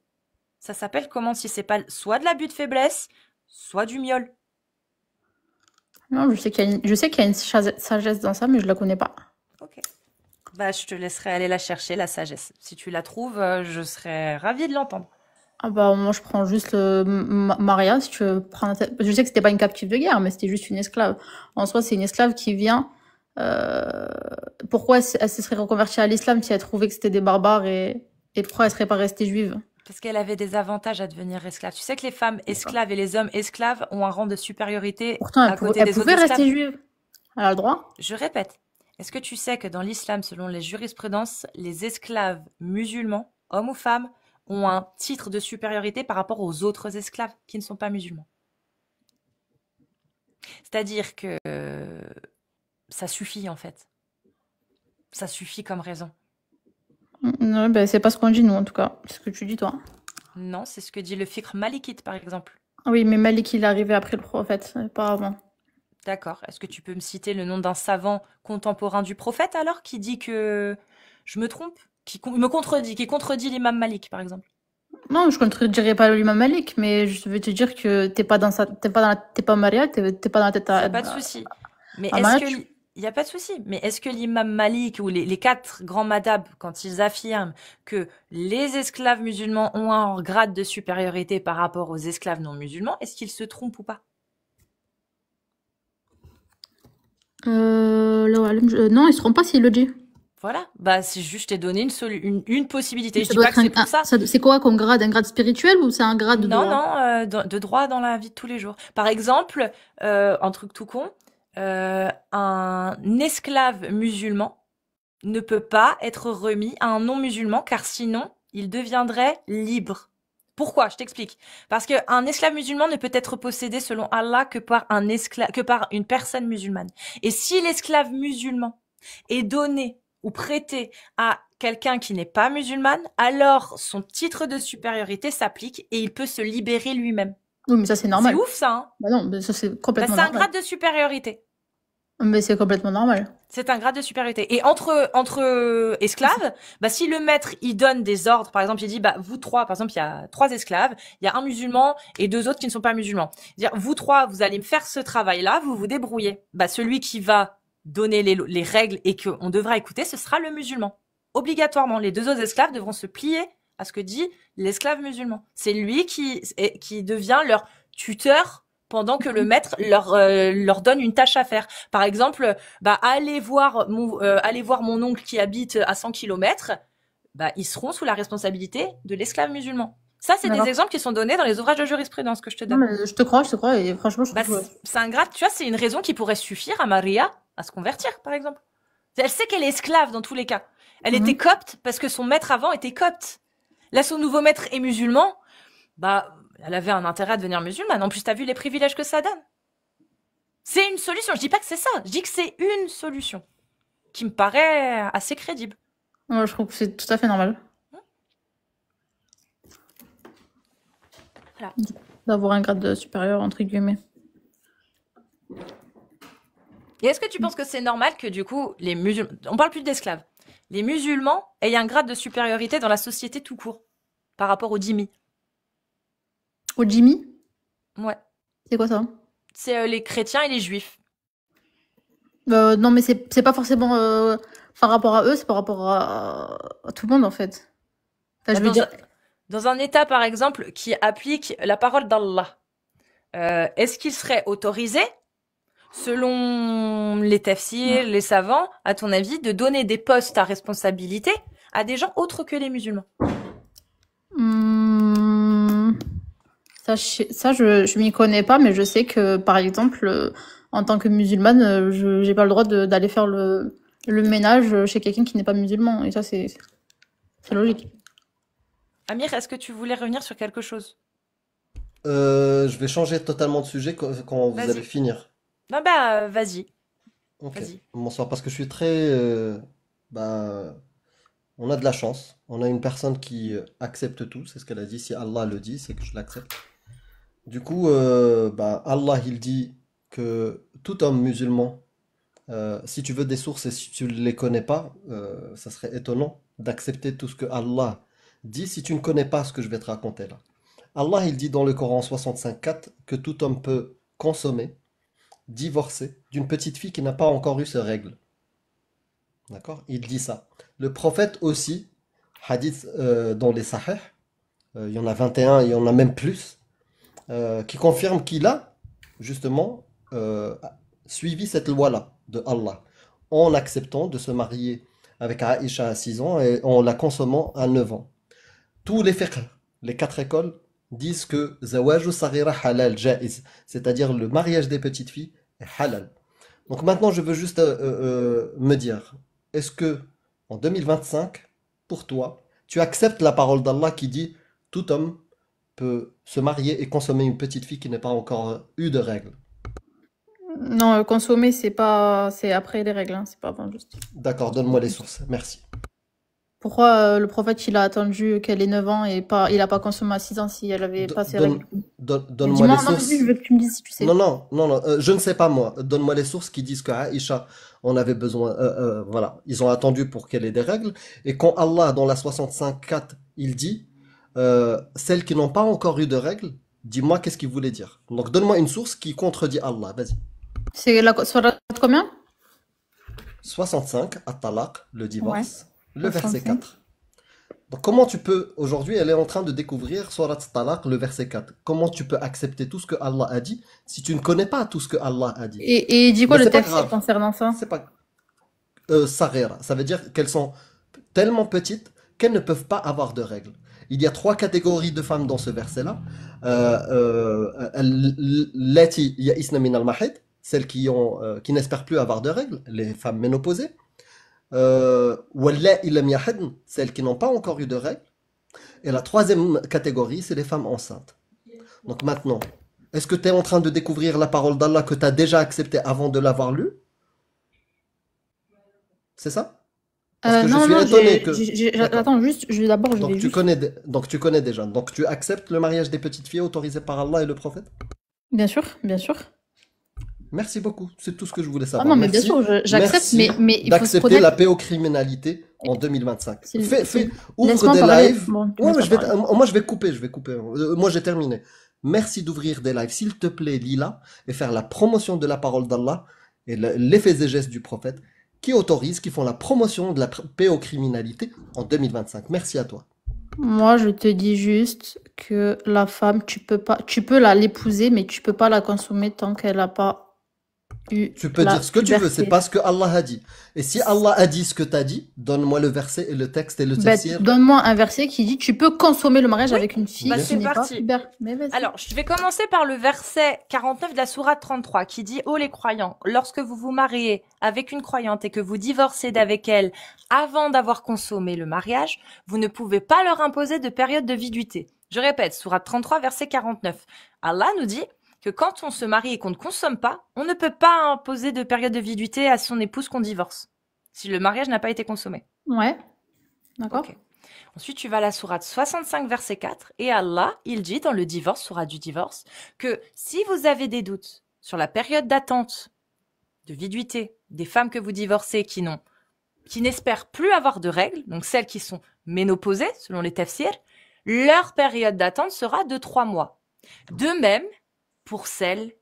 Ça s'appelle comment si c'est pas soit de l'abus de faiblesse, soit du miaule. Non, je sais qu'il y a une sagesse dans ça, mais je la connais pas. Ok. Bah, je te laisserai aller la chercher, la sagesse. Si tu la trouves, je serais ravie de l'entendre. Ah bah, moi, je prends juste Maria, si tu veux prendre. Je sais que c'était pas une captive de guerre, mais c'était juste une esclave. En soi, c'est une esclave qui vient. euh, Pourquoi elle se serait reconvertie à l'islam si elle trouvait que c'était des barbares et pourquoi elle serait pas restée juive? Parce qu'elle avait des avantages à devenir esclave. Tu sais que les femmes esclaves et les hommes esclaves ont un rang de supériorité Pourtant, à côté elle des autres pouvait rester esclaves. juive. Elle a le droit. Je répète, est-ce que tu sais que dans l'islam, selon les jurisprudences, les esclaves musulmans, hommes ou femmes, ont un titre de supériorité par rapport aux autres esclaves qui ne sont pas musulmans? C'est-à-dire que ça suffit en fait. Ça suffit comme raison. Non, ben, c'est pas ce qu'on dit, nous, en tout cas. C'est ce que tu dis, toi. Non, c'est ce que dit le fiqh malikite, par exemple. Ah oui, mais Malik, il est arrivé après le prophète, pas avant. D'accord. Est-ce que tu peux me citer le nom d'un savant contemporain du prophète alors qui dit que je me trompe, me contredit, qui contredit l'imam Malik, par exemple? Non, je contredirais pas l'imam Malik, mais je veux te dire que t'es pas marié, t'es pas dans la tête Il n'y a pas de souci. Mais à est-ce que match. il n'y a pas de souci. Mais est-ce que l'imam Malik ou les quatre grands madhab, quand ils affirment que les esclaves musulmans ont un grade de supériorité par rapport aux esclaves non musulmans, est-ce qu'ils se trompent ou pas? Non, ils seront pas s'il le dit. Voilà. Bah, c'est juste, je t'ai donné une possibilité. Je Ça dis doit pas être que c'est pour ça. c'est quoi comme grade? Un grade spirituel ou c'est un grade de Non, droit? non, de droit dans la vie de tous les jours. Par exemple, un truc tout con, un esclave musulman ne peut pas être remis à un non-musulman car sinon, il deviendrait libre. Pourquoi? Je t'explique. Parce qu'un esclave musulman ne peut être possédé selon Allah que par que par une personne musulmane. Et si l'esclave musulman est donné ou prêté à quelqu'un qui n'est pas musulmane, alors son titre de supériorité s'applique et il peut se libérer lui-même. Oui, mais ça, c'est C'est normal. ouf ça, hein? Bah non, mais ça, c'est Bah, complètement c'est un normal. grade de supériorité. Mais c'est complètement normal. C'est un grade de supériorité. Et entre esclaves, bah, si le maître, il donne des ordres, par exemple, il dit, bah, vous trois, par exemple, il y a 3 esclaves, il y a un musulman et 2 autres qui ne sont pas musulmans. Dire, vous trois, vous allez me faire ce travail-là, vous vous débrouillez. Bah, celui qui va donner les règles et qu'on devra écouter, ce sera le musulman. Obligatoirement, les 2 autres esclaves devront se plier à ce que dit l'esclave musulman. C'est lui qui devient leur tuteur pendant que le maître leur donne une tâche à faire. Par exemple, bah, allez voir mon oncle qui habite à 100 kilomètres, bah, ils seront sous la responsabilité de l'esclave musulman. Ça, c'est des D'accord. exemples qui sont donnés dans les ouvrages de jurisprudence que je te Non, donne. mais je te crois, et franchement, je Bah, trouve. c'est un grade, tu vois, c'est une raison qui pourrait suffire à Maria à se convertir, par exemple. Elle sait qu'elle est esclave dans tous les cas. Elle était copte parce que son maître avant était copte. Là, son nouveau maître est musulman. Bah, elle avait un intérêt à devenir musulmane. En plus, t'as vu les privilèges que ça donne. C'est une solution. Je dis pas que c'est ça. Je dis que c'est une solution qui me paraît assez crédible. Moi, je trouve que c'est tout à fait normal. Voilà. D'avoir un grade supérieur, entre guillemets. Et est-ce que tu penses que c'est normal que du coup, les musulmans, on parle plus d'esclaves, les musulmans aient un grade de supériorité dans la société tout court par rapport aux dhimmi? Au Jimmy? Ouais. C'est quoi ça? C'est les chrétiens et les juifs. Non, mais c'est pas forcément par rapport à eux, c'est par rapport à tout le monde, en fait. Enfin, je veux dire. Dans un État, par exemple, qui applique la parole d'Allah, est-ce qu'il serait autorisé, selon les tafsirs, les savants, à ton avis, de donner des postes à responsabilité à des gens autres que les musulmans? Ça, je m'y connais pas, mais je sais que, par exemple, en tant que musulmane, j'ai pas le droit d'aller faire le ménage chez quelqu'un qui n'est pas musulman. Et ça, c'est logique. Amir, est-ce que tu voulais revenir sur quelque chose? Je vais changer totalement de sujet quand vous Vas-y. allez finir. Non, bah, vas-y. Ok. Vas-y. Bonsoir, parce que je suis très... bah, on a de la chance. On a une personne qui accepte tout. C'est ce qu'elle a dit. Si Allah le dit, c'est que je l'accepte. Du coup, bah, Allah, il dit que tout homme musulman, si tu veux des sources et si tu ne les connais pas, ça serait étonnant d'accepter tout ce que Allah dit si tu ne connais pas ce que je vais te raconter là. Allah, il dit dans le Coran 65.4 que tout homme peut consommer, divorcer d'une petite fille qui n'a pas encore eu ses règles. D'accord? Il dit ça. Le prophète aussi, hadith dans les Sahih, il y en a 21, il y en a même plus, qui confirme qu'il a justement suivi cette loi-là de Allah en acceptant de se marier avec Aïcha à 6 ans et en la consommant à 9 ans. Tous les fiqh, les 4 écoles, disent que zawaju saghira halal jaiz, c'est-à-dire le mariage des petites filles est halal. Donc maintenant, je veux juste me dire, est-ce que en 2025, pour toi, tu acceptes la parole d'Allah qui dit tout homme peut se marier et consommer une petite fille qui n'a pas encore eu de règles? Non, consommer, c'est après les règles, hein, c'est pas avant juste. D'accord, donne-moi les sources. Merci. Pourquoi le prophète, il a attendu qu'elle ait 9 ans et pas, il a pas consommé à 6 ans si elle avait pas ses règles? Donne-moi les Dis-moi, non, mais je sources. veux que tu me dises si tu Non, sais. non, non, non, je ne sais pas moi. Donne-moi les sources qui disent que Aïcha, on avait besoin. Voilà, ils ont attendu pour qu'elle ait des règles. Et quand Allah, dans la 65:4, il dit celles qui n'ont pas encore eu de règles, dis-moi qu'est-ce qu'il voulait dire. Donc donne-moi une source qui contredit Allah. Vas-y. C'est la sourate combien? 65, At-Talaq, le Ouais, divorce, le verset 65. 4. Donc comment tu peux, aujourd'hui, elle est en train de découvrir Surat Talaq, le verset 4. Comment tu peux accepter tout ce que Allah a dit si tu ne connais pas tout ce que Allah a dit? Et dis quoi Mais le c'est pas texte grave. concernant ça? C'est pas Saghira. Ça veut dire qu'elles sont tellement petites qu'elles ne peuvent pas avoir de règles. Il y a trois catégories de femmes dans ce verset-là. Lati ya'isna min al-mahid, celles qui n'espèrent plus avoir de règles, les femmes ménopausées. Wallahi lam yahidn, celles qui n'ont pas encore eu de règles. Et la troisième catégorie, c'est les femmes enceintes. Donc maintenant, est-ce que tu es en train de découvrir la parole d'Allah que tu as déjà acceptée avant de l'avoir lue? C'est ça? Parce que je Non, suis non, étonné que... D'accord. attends, juste, d'abord, je Donc vais tu juste. connais, donc tu connais déjà. Donc tu acceptes le mariage des petites filles autorisé par Allah et le prophète? Bien sûr, bien sûr. Merci beaucoup. C'est tout ce que je voulais Ah savoir. non, mais bien Merci. sûr, j'accepte, Merci mais il faut se d'accepter la connaître. pédocriminalité en 2025. Ouvre Laisse-moi des parler. lives. Bon, tu me Ouais, laisses mais pas parler. moi je vais couper, moi j'ai terminé. Merci d'ouvrir des lives, s'il te plaît, Lila, et faire la promotion de la parole d'Allah et les faits et gestes du prophète qui font la promotion de la pédocriminalité en 2025. Merci à toi. Moi, je te dis juste que la femme, tu peux l'épouser, mais tu peux pas la consommer tant qu'elle n'a pas eu Tu peux la dire ce que tu veux, c'est puberté. pas ce que Allah a dit. Et si Allah a dit ce que tu as dit, donne-moi le verset et le texte et le Ben, tafsir. donne-moi un verset qui dit tu peux consommer le mariage Oui, avec une fille bah Bien qui c'est sûr. n'est pas parti. puber. Mais vas-y. Alors, je vais commencer par le verset 49 de la sourate 33 qui dit « Ô les croyants, lorsque vous vous mariez avec une croyante et que vous divorcez d'avec elle avant d'avoir consommé le mariage, vous ne pouvez pas leur imposer de période de viduité. » Je répète, sourate 33, verset 49. Allah nous dit que quand on se marie et qu'on ne consomme pas, on ne peut pas imposer de période de viduité à son épouse qu'on divorce, si le mariage n'a pas été consommé. Ouais, d'accord. Ok. Ensuite, tu vas à la sourate 65, verset 4, et Allah, il dit dans le divorce, sourate du divorce, que si vous avez des doutes sur la période d'attente de viduité des femmes que vous divorcez qui n'espèrent plus avoir de règles, donc celles qui sont ménopausées, selon les tafsirs, leur période d'attente sera de 3 mois. De même, pour celles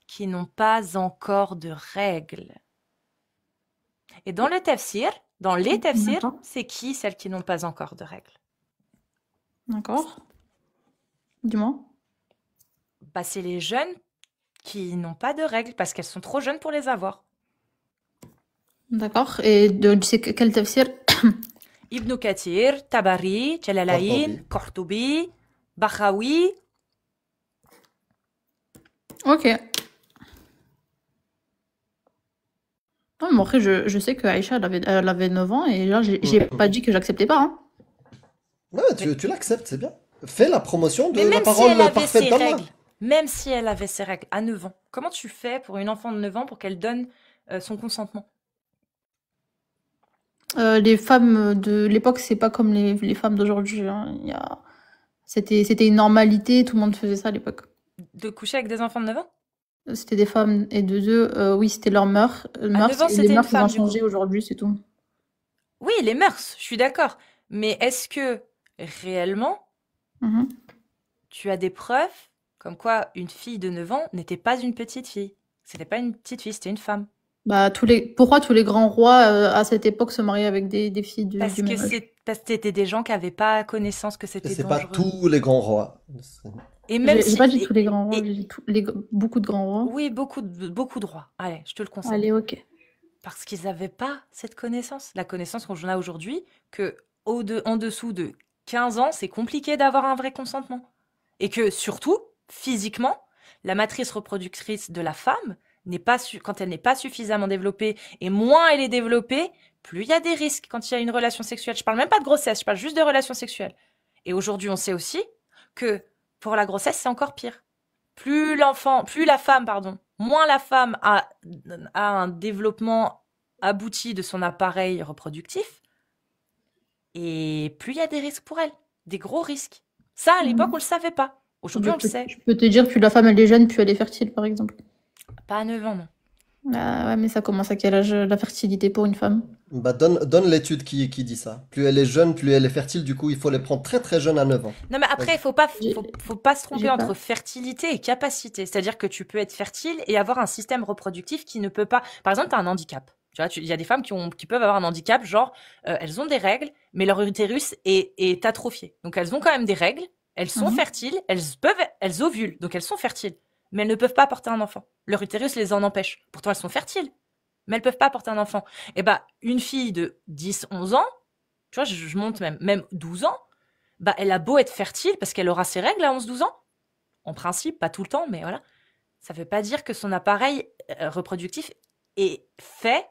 qui n'ont pas encore de règles. Et dans le tafsir, dans les tafsirs, D'accord. c'est qui celles qui n'ont pas encore de règles? D'accord. Dis-moi. Bah, c'est les jeunes qui n'ont pas de règles parce qu'elles sont trop jeunes pour les avoir. D'accord. Et tu sais quel tafsir? Ibn Kathir, Tabari, Jalalayn, Qurtubi, Bakhawi. Ok. Non, mais après, je sais que Aïcha, elle avait 9 ans et là, j'ai pas dit que j'acceptais pas. Hein. Ouais, tu l'acceptes, c'est bien. Fais la promotion de Mais la même si parole elle avait parfaite ses d'Allah. règles, même si elle avait ses règles à 9 ans, comment tu fais pour une enfant de 9 ans pour qu'elle donne son consentement? Les femmes de l'époque, c'est pas comme les femmes d'aujourd'hui. Hein. C'était une normalité, tout le monde faisait ça à l'époque. De coucher avec des enfants de 9 ans? C'était des femmes et de deux, oui, c'était leur mœurs. 9 ans, Et c'était les une mœurs, ils femme, ont du coup. changé aujourd'hui, c'est tout. Oui, les mœurs, je suis d'accord. Mais est-ce que réellement, Mhm. tu as des preuves comme quoi une fille de 9 ans n'était pas une petite fille? C'était pas une petite fille, c'était une femme. Bah, pourquoi tous les grands rois à cette époque se mariaient avec des filles du Parce que même âge? parce que c'était des gens qui n'avaient pas connaissance que Et c'était c'est pas dangereux. tous les grands rois. Et même J'ai si, pas dit tous les grands rois, et- j'ai dit beaucoup de grands rois. oui, beaucoup de droits. Allez, je te le conseille. Allez, ok. Parce qu'ils n'avaient pas cette connaissance. La connaissance qu'on a aujourd'hui, que en dessous de 15 ans, c'est compliqué d'avoir un vrai consentement. Et que surtout, physiquement, la matrice reproductrice de la femme quand elle n'est pas suffisamment développée, et moins elle est développée, plus il y a des risques quand il y a une relation sexuelle. Je parle même pas de grossesse, je parle juste de relations sexuelles. Et aujourd'hui, on sait aussi que pour la grossesse, c'est encore pire. Moins la femme a un développement abouti de son appareil reproductif, et plus il y a des risques pour elle, des gros risques. Ça, à l'époque, on le savait pas. Aujourd'hui, on le sait. Je peux te dire, plus la femme elle est jeune, plus elle est fertile, par exemple. Pas à 9 ans, non. Ah ouais, mais ça commence à quel âge la fertilité pour une femme? Bah, donne l'étude qui dit ça. Plus elle est jeune, plus elle est fertile. Du coup, il faut les prendre très très jeunes à 9 ans. Non, mais après, Vas-y. faut pas se tromper J'ai entre pas. fertilité et capacité. C'est-à-dire que tu peux être fertile et avoir un système reproductif qui ne peut pas. Par exemple, tu as un handicap. Tu vois, il y a des femmes qui peuvent avoir un handicap, genre, elles ont des règles, mais leur utérus est atrophié. Donc, elles ont quand même des règles, elles sont Mhm. fertiles, elles ovulent, donc elles sont fertiles. Mais elles ne peuvent pas porter un enfant. Leur utérus les en empêche. Pourtant, elles sont fertiles, mais elles peuvent pas porter un enfant. Et bah, une fille de 10, 11 ans, tu vois, je monte même 12 ans, bah, elle a beau être fertile parce qu'elle aura ses règles à 11-12 ans. En principe, pas tout le temps, mais voilà. Ça veut pas dire que son appareil reproductif est fait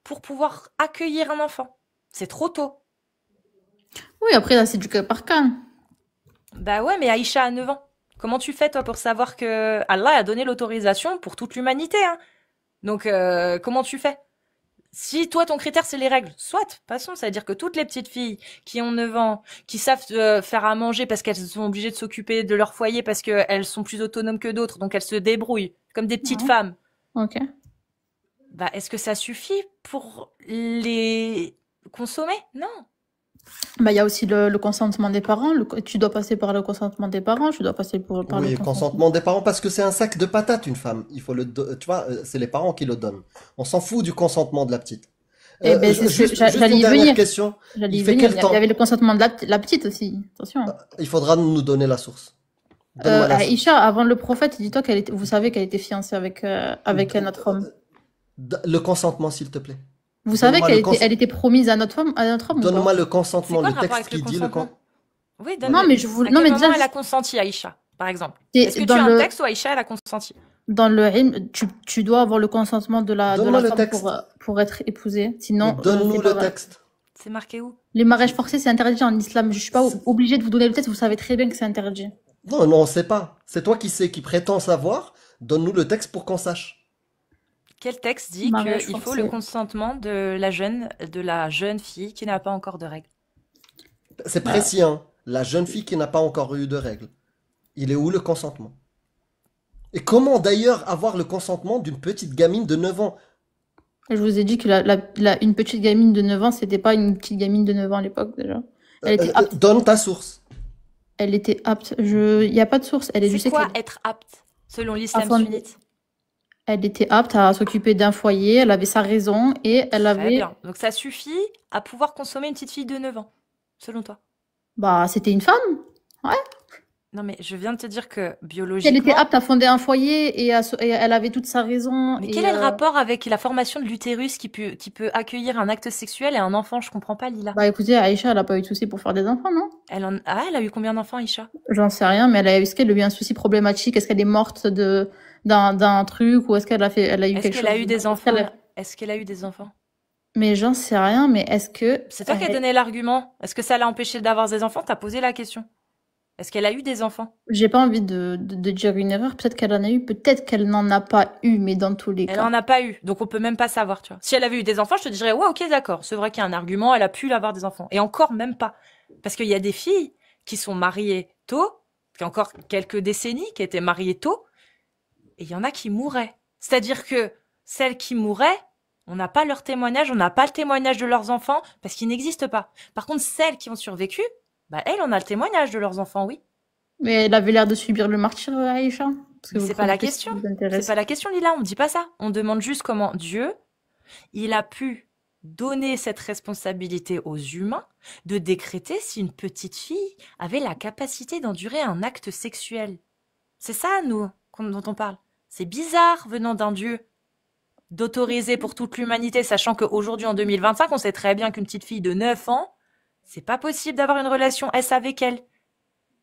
pour pouvoir accueillir un enfant. C'est trop tôt. Oui, après, là, c'est du cas par cas. Bah ouais, mais Aïcha a 9 ans. Comment tu fais, toi, pour savoir que Allah a donné l'autorisation pour toute l'humanité, hein? Donc, comment tu fais? Si toi, ton critère, c'est les règles, soit, passons, ça veut dire que toutes les petites filles qui ont 9 ans, qui savent faire à manger parce qu'elles sont obligées de s'occuper de leur foyer parce qu'elles sont plus autonomes que d'autres, donc elles se débrouillent, comme des petites Ouais. femmes, Ok. bah, est-ce que ça suffit pour les consommer? Non. Bah, il y a aussi le consentement des parents. Tu dois passer par le consentement des parents, tu dois passer par le Oui, consentement. consentement des parents parce que c'est un sac de patates, une femme. Il faut tu vois, c'est les parents qui le donnent. On s'en fout du consentement de la petite. Eh ben, c'est ce que Juste j'allais une y dernière venir. question. J'allais Il y fait venir. quel Il y temps? avait le consentement de la petite aussi. Attention. Il faudra nous donner la source. Donne-moi la source. Aïcha, avant le prophète, dis-toi vous savez qu'elle était fiancée avec un autre homme. Le consentement, s'il te plaît. Vous savez Donne-moi qu'elle elle était promise à notre homme ou pas? Donne-moi le C'est consentement, quoi le le rapport texte avec le qui dit le consentement? Oui, Non, mais je vous, à non, quel mais moment déjà, elle a consenti, Aïcha, par exemple? c'est Est-ce que tu as un texte où Aïcha, elle a consenti? dans le ilm, tu dois avoir le consentement de Donne-moi la le femme texte. pour être épousée. Mais Sinon, donne-nous c'est pas le vrai. texte. C'est marqué où? Les mariages forcés, c'est interdit en islam. Je suis pas obligée de vous donner le texte, vous savez très bien que c'est interdit. Non, non, on sait pas. C'est toi qui sais, qui prétend savoir. Donne-nous le texte pour qu'on sache. Quel texte dit Mariage qu'il faut le forcé. consentement de la jeune fille qui n'a pas encore de règles? C'est Bah, précis, hein. La jeune fille qui n'a pas encore eu de règles. Il est où le consentement? Et comment d'ailleurs avoir le consentement d'une petite gamine de 9 ans? je vous ai dit que une petite gamine de 9 ans, c'était pas une petite gamine de 9 ans à l'époque, déjà. Elle était apte. Donne ta source. Elle était apte. Il y a pas de source. Je C'est sais quoi qu'elle être apte, selon l'islam Afin de- sunnite? elle était apte à s'occuper d'un foyer, elle avait sa raison et elle Très avait, bien. Donc ça suffit à pouvoir consommer une petite fille de 9 ans, selon toi? bah, c'était une femme. Non, mais je viens de te dire que Elle était biologiquement. apte à fonder un foyer et elle avait toute sa raison. Mais Et quel est le rapport avec la formation de l'utérus qui peut accueillir un acte sexuel et un enfant? Je comprends pas, Lila. bah, écoutez, Aïcha, elle a pas eu de soucis pour faire des enfants, non? Elle a eu combien d'enfants, Isha? J'en sais rien, mais est-ce qu'elle a eu un souci problématique? Est-ce qu'elle est morte d'un truc ou est-ce qu'elle elle a eu Est-ce quelque qu'elle chose a eu des est-ce enfants? qu'elle a- Est-ce qu'elle a eu des enfants? Mais j'en sais rien, mais est-ce que C'est toi qui as donné l'argument. Est-ce que ça l'a empêché d'avoir des enfants? T'as posé la question. Est-ce qu'elle a eu des enfants? j'ai pas envie de dire une erreur. Peut-être qu'elle en a eu, peut-être qu'elle n'en a pas eu, mais dans tous les Elle cas. en a pas eu, donc on peut même pas savoir, tu vois. Si elle avait eu des enfants, je te dirais, ouais, ok, d'accord, c'est vrai qu'il y a un argument, elle a pu avoir des enfants. Et encore même pas. Parce qu'il y a des filles qui sont mariées tôt, qui ont encore quelques décennies, qui étaient mariées tôt, et il y en a qui mouraient. C'est-à-dire que celles qui mouraient, on n'a pas leur témoignage, on n'a pas le témoignage de leurs enfants, parce qu'ils n'existent pas. Par contre, celles qui ont survécu, bah elles, on a le témoignage de leurs enfants, oui. Mais elle avait l'air de subir le martyr, Aïcha. Parce que Mais vous c'est pas la prenez ce qui question. vous C'est intéresse. pas la question, Lila, on dit pas ça. On demande juste comment Dieu, il a pu donner cette responsabilité aux humains de décréter si une petite fille avait la capacité d'endurer un acte sexuel. C'est ça, nous, dont on parle. C'est bizarre venant d'un Dieu d'autoriser pour toute l'humanité, sachant qu'aujourd'hui, en 2025, on sait très bien qu'une petite fille de 9 ans, c'est pas possible d'avoir une relation S avec elle.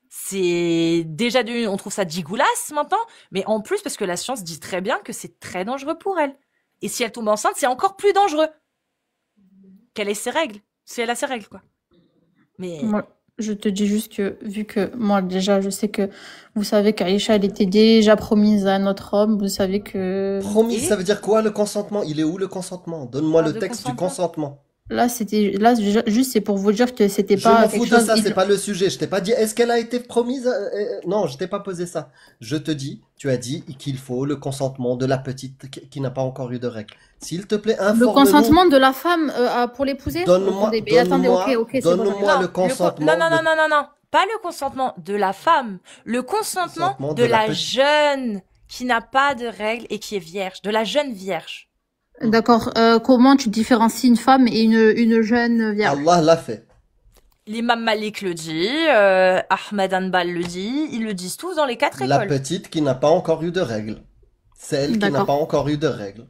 C'est déjà on trouve ça dégueulasse maintenant, mais en plus parce que la science dit très bien que c'est très dangereux pour elle. Et si elle tombe enceinte, c'est encore plus dangereux. Qu'elle ait ses règles. Si elle a ses règles, quoi. Mais Moi, je te dis juste que, vu que moi, déjà, je sais que vous savez qu'Aïcha, elle était déjà promise à un autre homme, vous savez que... Promis, Et ça veut dire quoi le consentement? Il est où le consentement? Donne-moi parle le de texte du consentement. consentement. Juste c'est pour vous dire que c'était Je pas m'en fous quelque de chose. ça, c'est pas le sujet. Je t'ai pas dit, est-ce qu'elle a été promise? Non, je t'ai pas posé ça. Je te dis, tu as dit qu'il faut le consentement de la petite qui n'a pas encore eu de règles. S'il te plaît, Le informe-nous. consentement de la femme pour l'épouser? Donne-moi, Attendez, mais attendez, ok, donne-moi, ok, c'est bon, j'arrive. donne-moi Non, le non, consentement, non, non, le non, non, non. Pas le consentement de la femme. Le consentement consentement de de la la petite. jeune qui n'a pas de règles et qui est vierge. De la jeune vierge. Hmm. D'accord. Comment tu différencies une femme et une jeune vierge? Allah l'a fait. L'imam Malik le dit, Ahmed Hanbal le dit, ils le disent tous dans les 4 La écoles. petite qui n'a pas encore eu de règles. Celle qui n'a pas D'accord. encore eu de règles.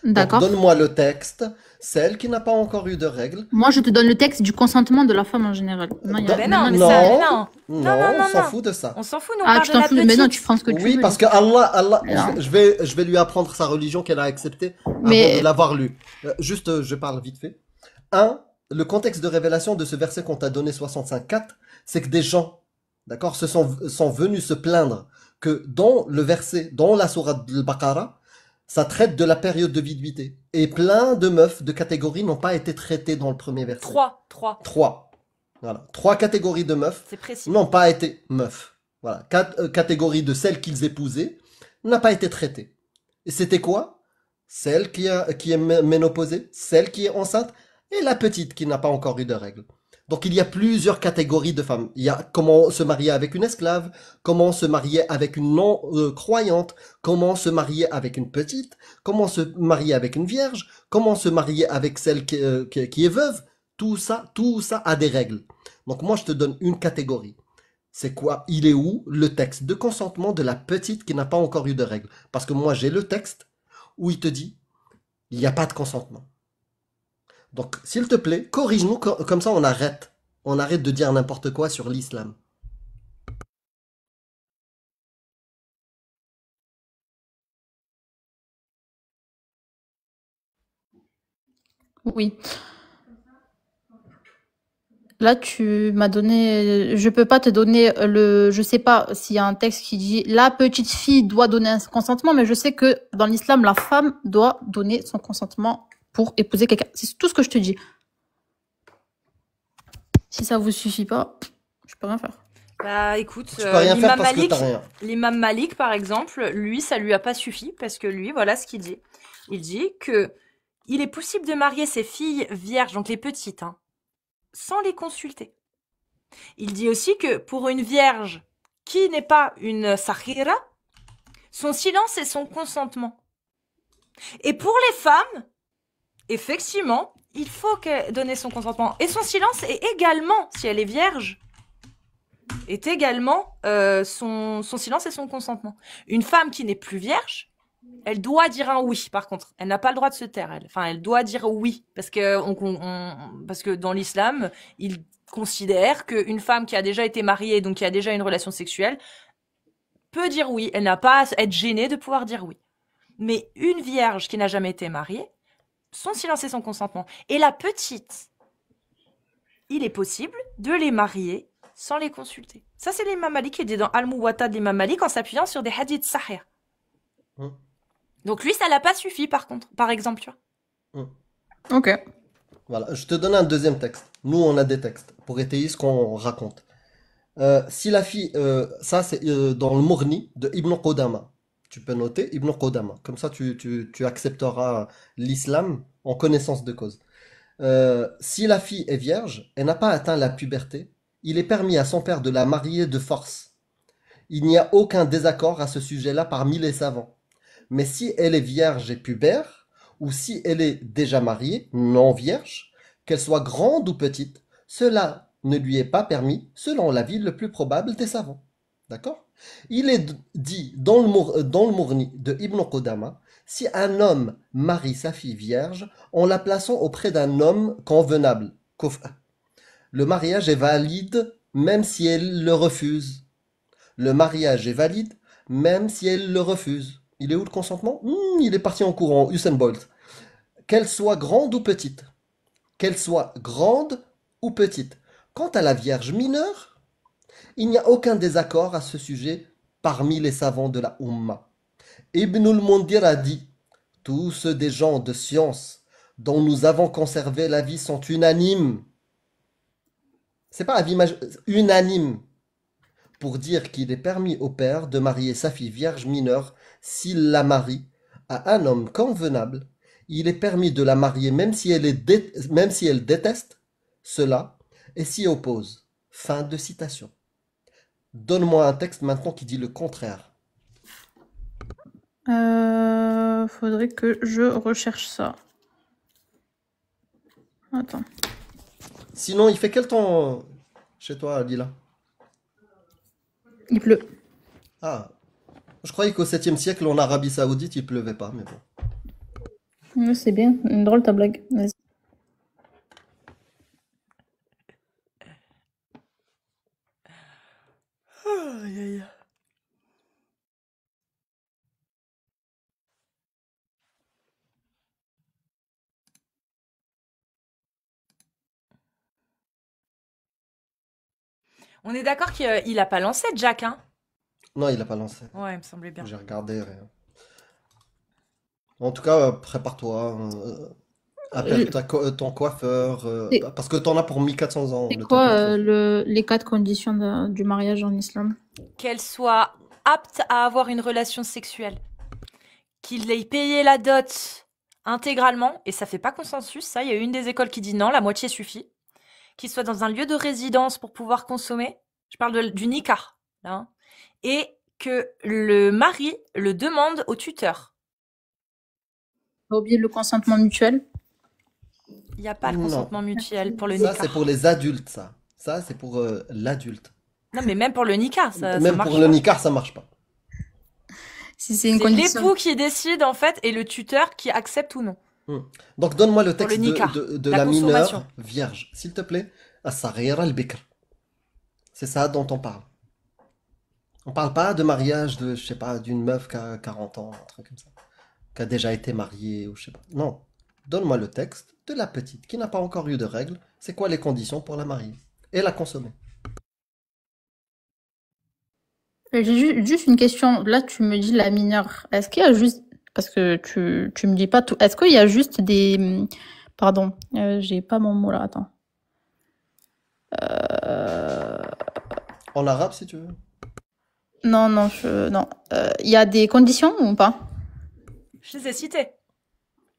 Donc D'accord. donne-moi le texte. Celle qui n'a pas encore eu de règles. Moi, je te donne le texte du consentement de la femme en général. Non, Don- Ben non, maintenant, mais les ça, femmes. non. Non, non, non, on non, s'en non. fout de ça. On s'en fout, nous on Ah, parle tu de t'en la fous, mais non, tu petite. prends ce que tu Oui, veux. parce que Allah, Non. je vais lui apprendre sa religion qu'elle a acceptée avant de Mais l'avoir lue. Je parle vite fait. Un, le contexte de révélation de ce verset qu'on t'a donné 65.4, c'est que des gens, d'accord, sont venus se plaindre que dans le verset, dans la sourate Al-Baqarah, ça traite de la période de viduité. Et plein de meufs de catégories n'ont pas été traitées dans le premier verset. 3. Trois. Voilà. Trois catégories de meufs C'est précis. n'ont pas été meufs. Voilà. Catégorie de celles qu'ils épousaient n'a pas été traitée. Et c'était quoi? Celle qui est ménopausée, celle qui est enceinte, et la petite qui n'a pas encore eu de règles. Donc il y a plusieurs catégories de femmes. Il y a comment se marier avec une esclave, comment se marier avec une non-croyante, comment se marier avec une petite, comment se marier avec une vierge, comment se marier avec celle qui est veuve. Tout ça a des règles. Donc moi je te donne une catégorie. C'est quoi? Il est où le texte de consentement de la petite qui n'a pas encore eu de règles? Parce que moi j'ai le texte où il te dit il n'y a pas de consentement. Donc s'il te plaît, corrige-nous comme ça on arrête. On arrête de dire n'importe quoi sur l'islam. oui. Là, tu m'as donné. Je peux pas te donner Je sais pas s'il y a un texte qui dit la petite fille doit donner un consentement, mais je sais que dans l'islam, la femme doit donner son consentement pour épouser quelqu'un. C'est tout ce que je te dis. Si ça vous suffit pas, je peux rien faire. Bah écoute, Tu peux rien faire parce que t'as rien. l'imam Malik par exemple, lui ça lui a pas suffi parce que lui voilà ce qu'il dit. Il dit que il est possible de marier ses filles vierges, donc les petites, hein, sans les consulter. Il dit aussi que pour une vierge qui n'est pas une sahira, son silence est son consentement. Et pour les femmes, effectivement, il faut donner son consentement. Et son silence est également, si elle est vierge, est également son silence et son consentement. Une femme qui n'est plus vierge, elle doit dire un oui, par contre. Elle n'a pas le droit de se taire, elle. Enfin, elle doit dire oui. Parce que dans l'islam, il considère qu'une femme qui a déjà été mariée, donc qui a déjà une relation sexuelle, peut dire oui. Elle n'a pas à être gênée de pouvoir dire oui. Mais une vierge qui n'a jamais été mariée, son silence et son consentement. Et la petite, il est possible de les marier sans les consulter. Ça, c'est l'imam Malik qui dit dans Al-Muwatta de l'imam Malik en s'appuyant sur des hadiths sahih. Donc lui, ça l'a pas suffi par contre, par exemple, tu vois. Ok. Voilà, je te donne un deuxième texte. Nous, on a des textes pour étayer ce qu'on raconte. Si la fille, ça c'est dans le Mourni de Ibn Qudama. Tu peux noter Ibn Qudama. Comme ça, tu accepteras l'islam en connaissance de cause. Si la fille est vierge, elle n'a pas atteint la puberté, il est permis à son père de la marier de force. Il n'y a aucun désaccord à ce sujet-là parmi les savants. Mais si elle est vierge et pubère, ou si elle est déjà mariée, non vierge, qu'elle soit grande ou petite, cela ne lui est pas permis selon l'avis le plus probable des savants. D'accord? Il est dit dans le Mourni de Ibn Qudama, si un homme marie sa fille vierge en la plaçant auprès d'un homme convenable, le mariage est valide même si elle le refuse. Le mariage est valide même si elle le refuse. Il est où le consentement? Il est parti en courant, Usain Bolt. Qu'elle soit grande ou petite. Qu'elle soit grande ou petite. Quant à la vierge mineure, il n'y a aucun désaccord à ce sujet parmi les savants de la Ummah. Ibn al-Mundir a dit, tous des gens de science dont nous avons conservé l'avis sont unanimes. C'est pas avis unanime pour dire qu'il est permis au père de marier sa fille vierge mineure s'il la marie à un homme convenable. Il est permis de la marier même si elle déteste cela et s'y oppose. Fin de citation. Donne-moi un texte maintenant qui dit le contraire. Faudrait que je recherche ça. Attends. Sinon, il fait quel temps chez toi, Lila? Il pleut. Ah, je croyais qu'au 7e siècle, en Arabie Saoudite, il pleuvait pas, mais bon. Ouais, c'est bien. Une drôle ta blague. Vas-y. Aïe, aïe. On est d'accord qu'il a pas lancé Jack, hein? Non, il a pas lancé. Ouais, il me semblait bien. J'ai regardé, rien. En tout cas, prépare-toi. Appelle ton coiffeur. C'est Parce que t'en as pour 1400 ans, c'est le temps quoi qu'il trouve. les 4 conditions du mariage en islam? Qu'elle soit apte à avoir une relation sexuelle, qu'il ait payé la dot intégralement, et ça fait pas consensus, ça. Il y a une des écoles qui dit non, la moitié suffit. Qu'il soit dans un lieu de résidence pour pouvoir consommer. Je parle du nikah, là, hein. Et que le mari le demande au tuteur. Pas oublier le consentement mutuel. Il n'y a pas le Non. consentement mutuel pour le Ça, nikah. c'est pour les adultes, ça. Ça, c'est pour l'adulte. Non, mais même pour le nikah, ça Même marche pour le pas. nikah, ça marche pas. Si c'est une C'est condition. l'époux qui décide, en fait, et le tuteur qui accepte ou non. Donc, donne-moi le Pour le texte nikah, de la la consommation. mineure vierge, s'il te plaît. As-saghira al-bikr. C'est ça dont on parle. On parle pas de mariage de, je sais pas, d'une meuf qui a 40 ans, un truc comme ça, qui a déjà été mariée ou je sais pas. Non. Donne-moi le texte de la petite qui n'a pas encore eu de règles. C'est quoi les conditions pour la marier et la consommer? J'ai juste une question. Là, tu me dis la mineure. Est-ce qu'il y a juste... Parce que tu me dis pas tout. Est-ce qu'il y a juste des... Pardon, j'ai pas mon mot là, attends. En arabe, si tu veux. Non, non, non. Il y a des conditions ou pas? Je les ai cités.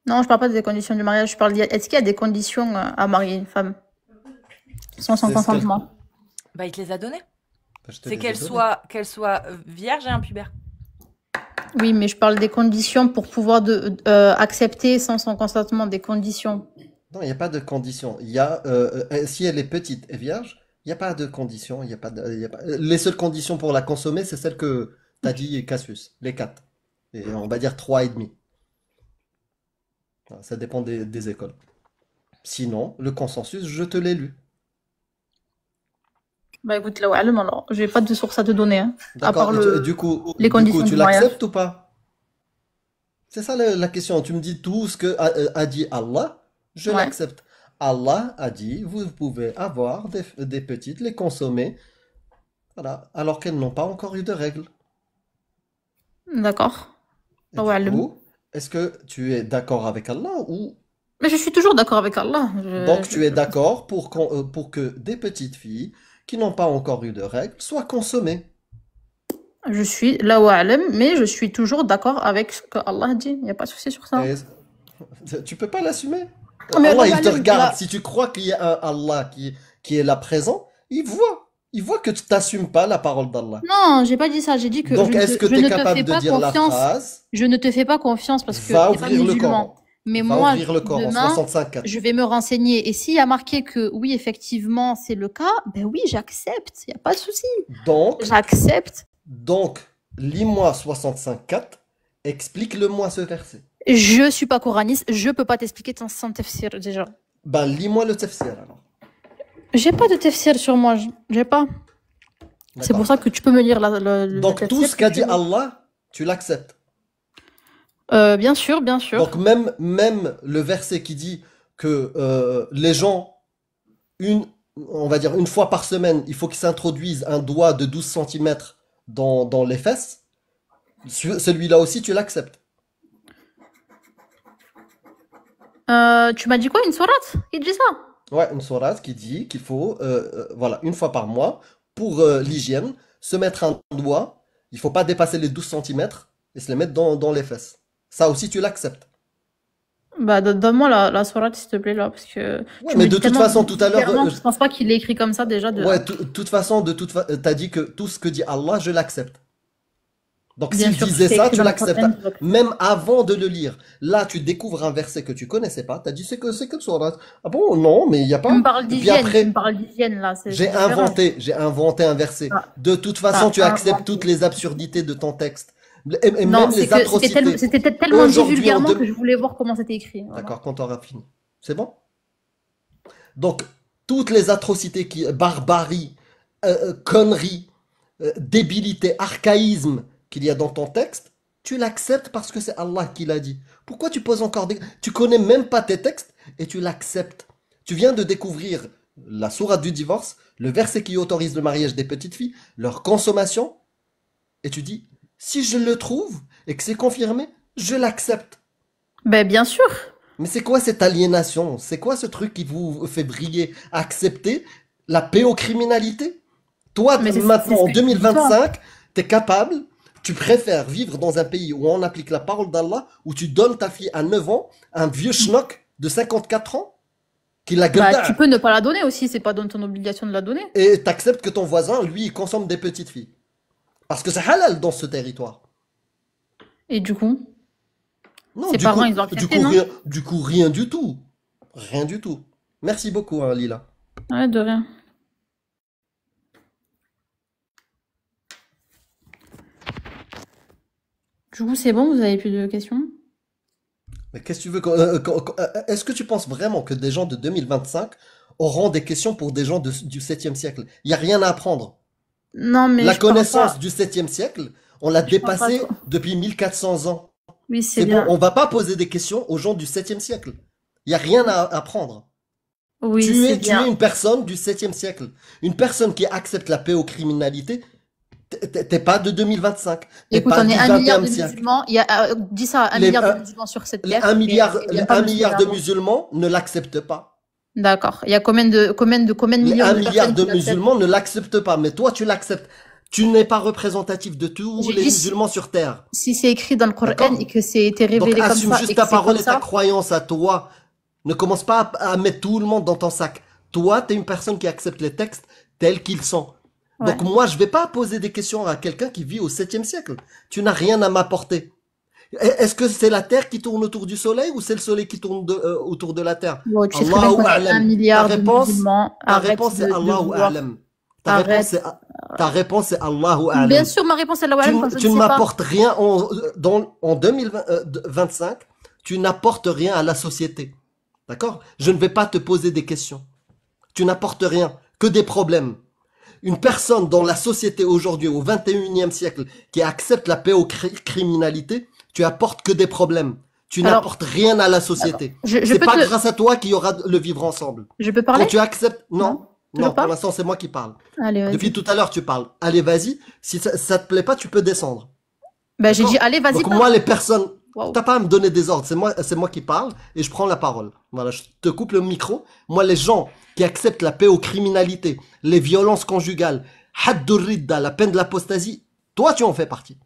Non, je parle pas des conditions du mariage. Je parle. Est-ce qu'il y a des conditions à marier une femme sans son C'est ce qu'elle- consentement? Bah, il te les a donnés. Bah, je te C'est les ai donnés. qu'elle soit vierge et impubère. Oui, mais je parle des conditions pour pouvoir accepter sans son consentement des conditions. Non, il n'y a pas de condition. Il y a, si elle est petite et vierge, il n'y a pas de condition. Il y a pas de- il y a pas- Les seules conditions pour la consommer, c'est celles que t'as dit Cassius, les 4. Et on va dire 3 et demi. Voilà, ça dépend des écoles. Sinon, le consensus, je te l'ai lu. Bah écoute, là, ouais, alors, j'ai pas de source à te donner, hein, à D'accord? part Et du coup, les conditions tu du mariage. l'acceptes ou pas? C'est ça la question. Tu me dis tout ce que a dit Allah, je Ouais. l'accepte. Allah a dit, vous pouvez avoir des petites, les consommer, voilà, alors qu'elles n'ont pas encore eu de règles. D'accord. Et Ouais, du coup, est-ce que tu es d'accord avec Allah ou Mais je suis toujours d'accord avec Allah. donc tu es d'accord pour que des petites filles qui n'ont pas encore eu de règles soient consommées? Je suis là où alam, mais je suis toujours d'accord avec ce que Allah dit. Il n'y a pas de souci sur ça. Et tu peux pas l'assumer. Mais Allah, Allah, il te alam, regarde. là- Si tu crois qu'il y a un Allah qui est là présent, il voit. Il voit que tu t'assumes pas la parole d'Allah. Non, j'ai pas dit ça. J'ai dit que Donc, je ne est-ce te- que je tu es ne te capable fais de pas dire la confiance. phrase, Je ne te fais pas confiance parce que va t'es pas ouvrir le musulman. Coran. Mais Va moi, ouvrir le Coran, demain, 65.4. je vais me renseigner. Et s'il y a marqué que oui, effectivement, c'est le cas, ben oui, j'accepte. Il n'y a pas de souci. J'accepte. Donc, lis-moi 65.4, explique-le-moi ce verset. Je suis pas coraniste. Je peux pas t'expliquer sans tafsir déjà. Ben, lis-moi le tafsir alors. J'ai pas de tafsir sur moi. J'ai pas. C'est D'accord. pour ça que tu peux me lire le Donc, tafsir tout ce si qu'a tu dit veux. Allah, tu l'acceptes. Bien sûr, bien sûr. Donc, même le verset qui dit que les gens, on va dire une fois par semaine, il faut qu'ils s'introduisent un doigt de 12 centimètres dans les fesses, celui-là aussi, tu l'acceptes. Tu m'as dit quoi, une sourate? Il dit ça? Ouais, une sourate qui dit qu'il faut, voilà, une fois par mois, pour l'hygiène, se mettre un doigt, il faut pas dépasser les 12 centimètres et se les mettre dans les fesses. Ça aussi, tu l'acceptes. Bah, donne-moi la sourate, s'il te plaît, là, parce que Ouais, tu mais me de dis toute tellement façon, tout à l'heure, vulgairement que je pense pas qu'il est écrit comme ça, déjà, de ouais, 1. toute façon, t'as dit que tout ce que dit Allah, je l'accepte. Donc Bien s'il sûr, disait c'est ça, écrit tu dans le l'acceptes Coran, je l'accepte. même avant de le lire. Là, tu découvres un verset que tu connaissais pas. T'as dit c'est que sourate. Ah bon, non, mais il y a pas. Et puis Tu me après, parles d'hygiène, là, c'est différent. j'ai inventé un verset. Ah, De toute façon, t'as tu acceptes toutes inventé. les absurdités de ton texte et Non, même c'est les que atrocités. c'était tellement dit Aujourd'hui, en vulgairement que deux... je voulais voir comment c'était écrit. Voilà. D'accord, quand t'auras fini. C'est bon? Donc, toutes les atrocités barbarie, conneries, débilité, archaïsme qu'il y a dans ton texte, tu l'acceptes parce que c'est Allah qui l'a dit. Pourquoi tu poses encore des... Tu connais même pas tes textes et tu l'acceptes. Tu viens de découvrir la sourate du divorce, le verset qui autorise le mariage des petites filles, leur consommation, et tu dis, si je le trouve et que c'est confirmé, je l'accepte. Ben, bien sûr. Mais c'est quoi cette aliénation? C'est quoi ce truc qui vous fait briller? Accepter la pédocriminalité? Toi, Mais c'est maintenant, ce en que tu dis, toi. 2025, t'es capable, tu préfères vivre dans un pays où on applique la parole d'Allah, où tu donnes ta fille à 9 ans, un vieux schnock de 54 ans, qui la Bah, gueule tu peux ne pas la donner aussi, c'est pas dans ton obligation de la donner. et t'acceptes que ton voisin, lui, il consomme des petites filles. Parce que c'est halal dans ce territoire. Et du coup, Non, ses parents, ils ont accepté, non? rien du tout. Rien du tout. Merci beaucoup, hein, Lila. Ouais, de rien. Du coup, c'est bon, vous avez plus de questions? Mais qu'est-ce que tu veux est-ce que tu penses vraiment que des gens de 2025 auront des questions pour des gens du 7e siècle? Il n'y a rien à apprendre. Non, mais La je parle connaissance pas, du 7e siècle, on l'a je parle pas à dépassée toi. depuis 1400 ans. Oui, c'est C'est bon, bien. on va pas poser des questions aux gens du 7e siècle. Il n'y a rien à apprendre. Oui, c'est Tu es bien. une personne du 7e siècle. Une personne qui accepte la pédocriminalité, t'es pas de 2025. T'es Écoute, pas on est du 1 milliard de 21e siècle. musulmans. Il y a, dis ça, un Les, milliard de un- musulmans sur cette les terre, 1 mais milliard, il n'y les a pas 1 de musulmans milliard de là-bas. musulmans ne l'acceptent pas. D'accord. Il y a combien de Les millions 1 de milliard personnes de qui l'acceptent? musulmans ne l'acceptent pas, mais toi tu l'acceptes. Tu n'es pas représentatif de tous J'ai les dit musulmans sur terre. si c'est écrit dans le Coran et D'accord? que c'est été Donc révélé comme assume ça juste et que ta c'est comme parole et ta ça, croyance à toi. Ne commence pas à mettre tout le monde dans ton sac. Toi, tu es une personne qui accepte les textes tels qu'ils sont. ouais. Donc moi, je vais pas poser des questions à quelqu'un qui vit au 7e siècle. Tu n'as rien à m'apporter. Est-ce que c'est la Terre qui tourne autour du Soleil ou c'est le Soleil qui tourne autour de la Terre? Bon, tu sais très bien Allahu qu'on est un a'lam. milliard de musulmans. Ta Arrête réponse c'est de Allahu vouloir. a'lam. Arrête. Ta réponse c'est Allahu Bien a'lam. sûr, ma réponse est la Wallam quand je Tu ne ne sais pas. m'apportes rien en 2025, tu n'apportes rien à la société. D'accord? Je ne vais pas te poser des questions. Tu n'apportes rien, que des problèmes. Une personne dans la société aujourd'hui, au 21e siècle, qui accepte la pédocriminalité, tu apportes que des problèmes. Tu Alors, n'apportes rien à la d'accord. société. Je C'est peux pas te... grâce à toi qu'il y aura le vivre ensemble. Je peux Quand parler? tu acceptes, Non? non, Toujours non, pour pas? l'instant c'est moi qui parle. Allez, Depuis vas-y. tout à l'heure tu parles. Allez, vas-y. Si ça te plaît pas, tu peux descendre. Ben, j'ai dit, D'accord? allez, vas-y, Donc moi, parle. les personnes, Waouh. t'as pas à me donner des ordres. C'est moi qui parle et je prends la parole. Voilà, je te coupe le micro. Moi, les gens qui acceptent la paix aux criminalités, les violences conjugales, haddur ridda, la peine de l'apostasie, toi, tu en fais partie.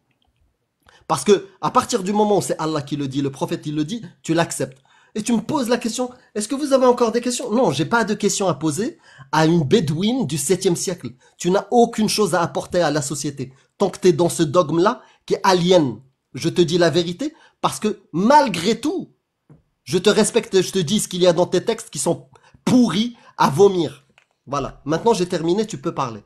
Parce que à partir du moment où c'est Allah qui le dit, le prophète il le dit, tu l'acceptes. Et tu me poses la question, est-ce que vous avez encore des questions? Non, j'ai pas de questions à poser à une bédouine du 7e siècle. Tu n'as aucune chose à apporter à la société. Tant que tu es dans ce dogme-là, qui est alien. Je te dis la vérité, parce que malgré tout, je te respecte et je te dis ce qu'il y a dans tes textes qui sont pourris à vomir. Voilà. Maintenant, j'ai terminé, tu peux parler.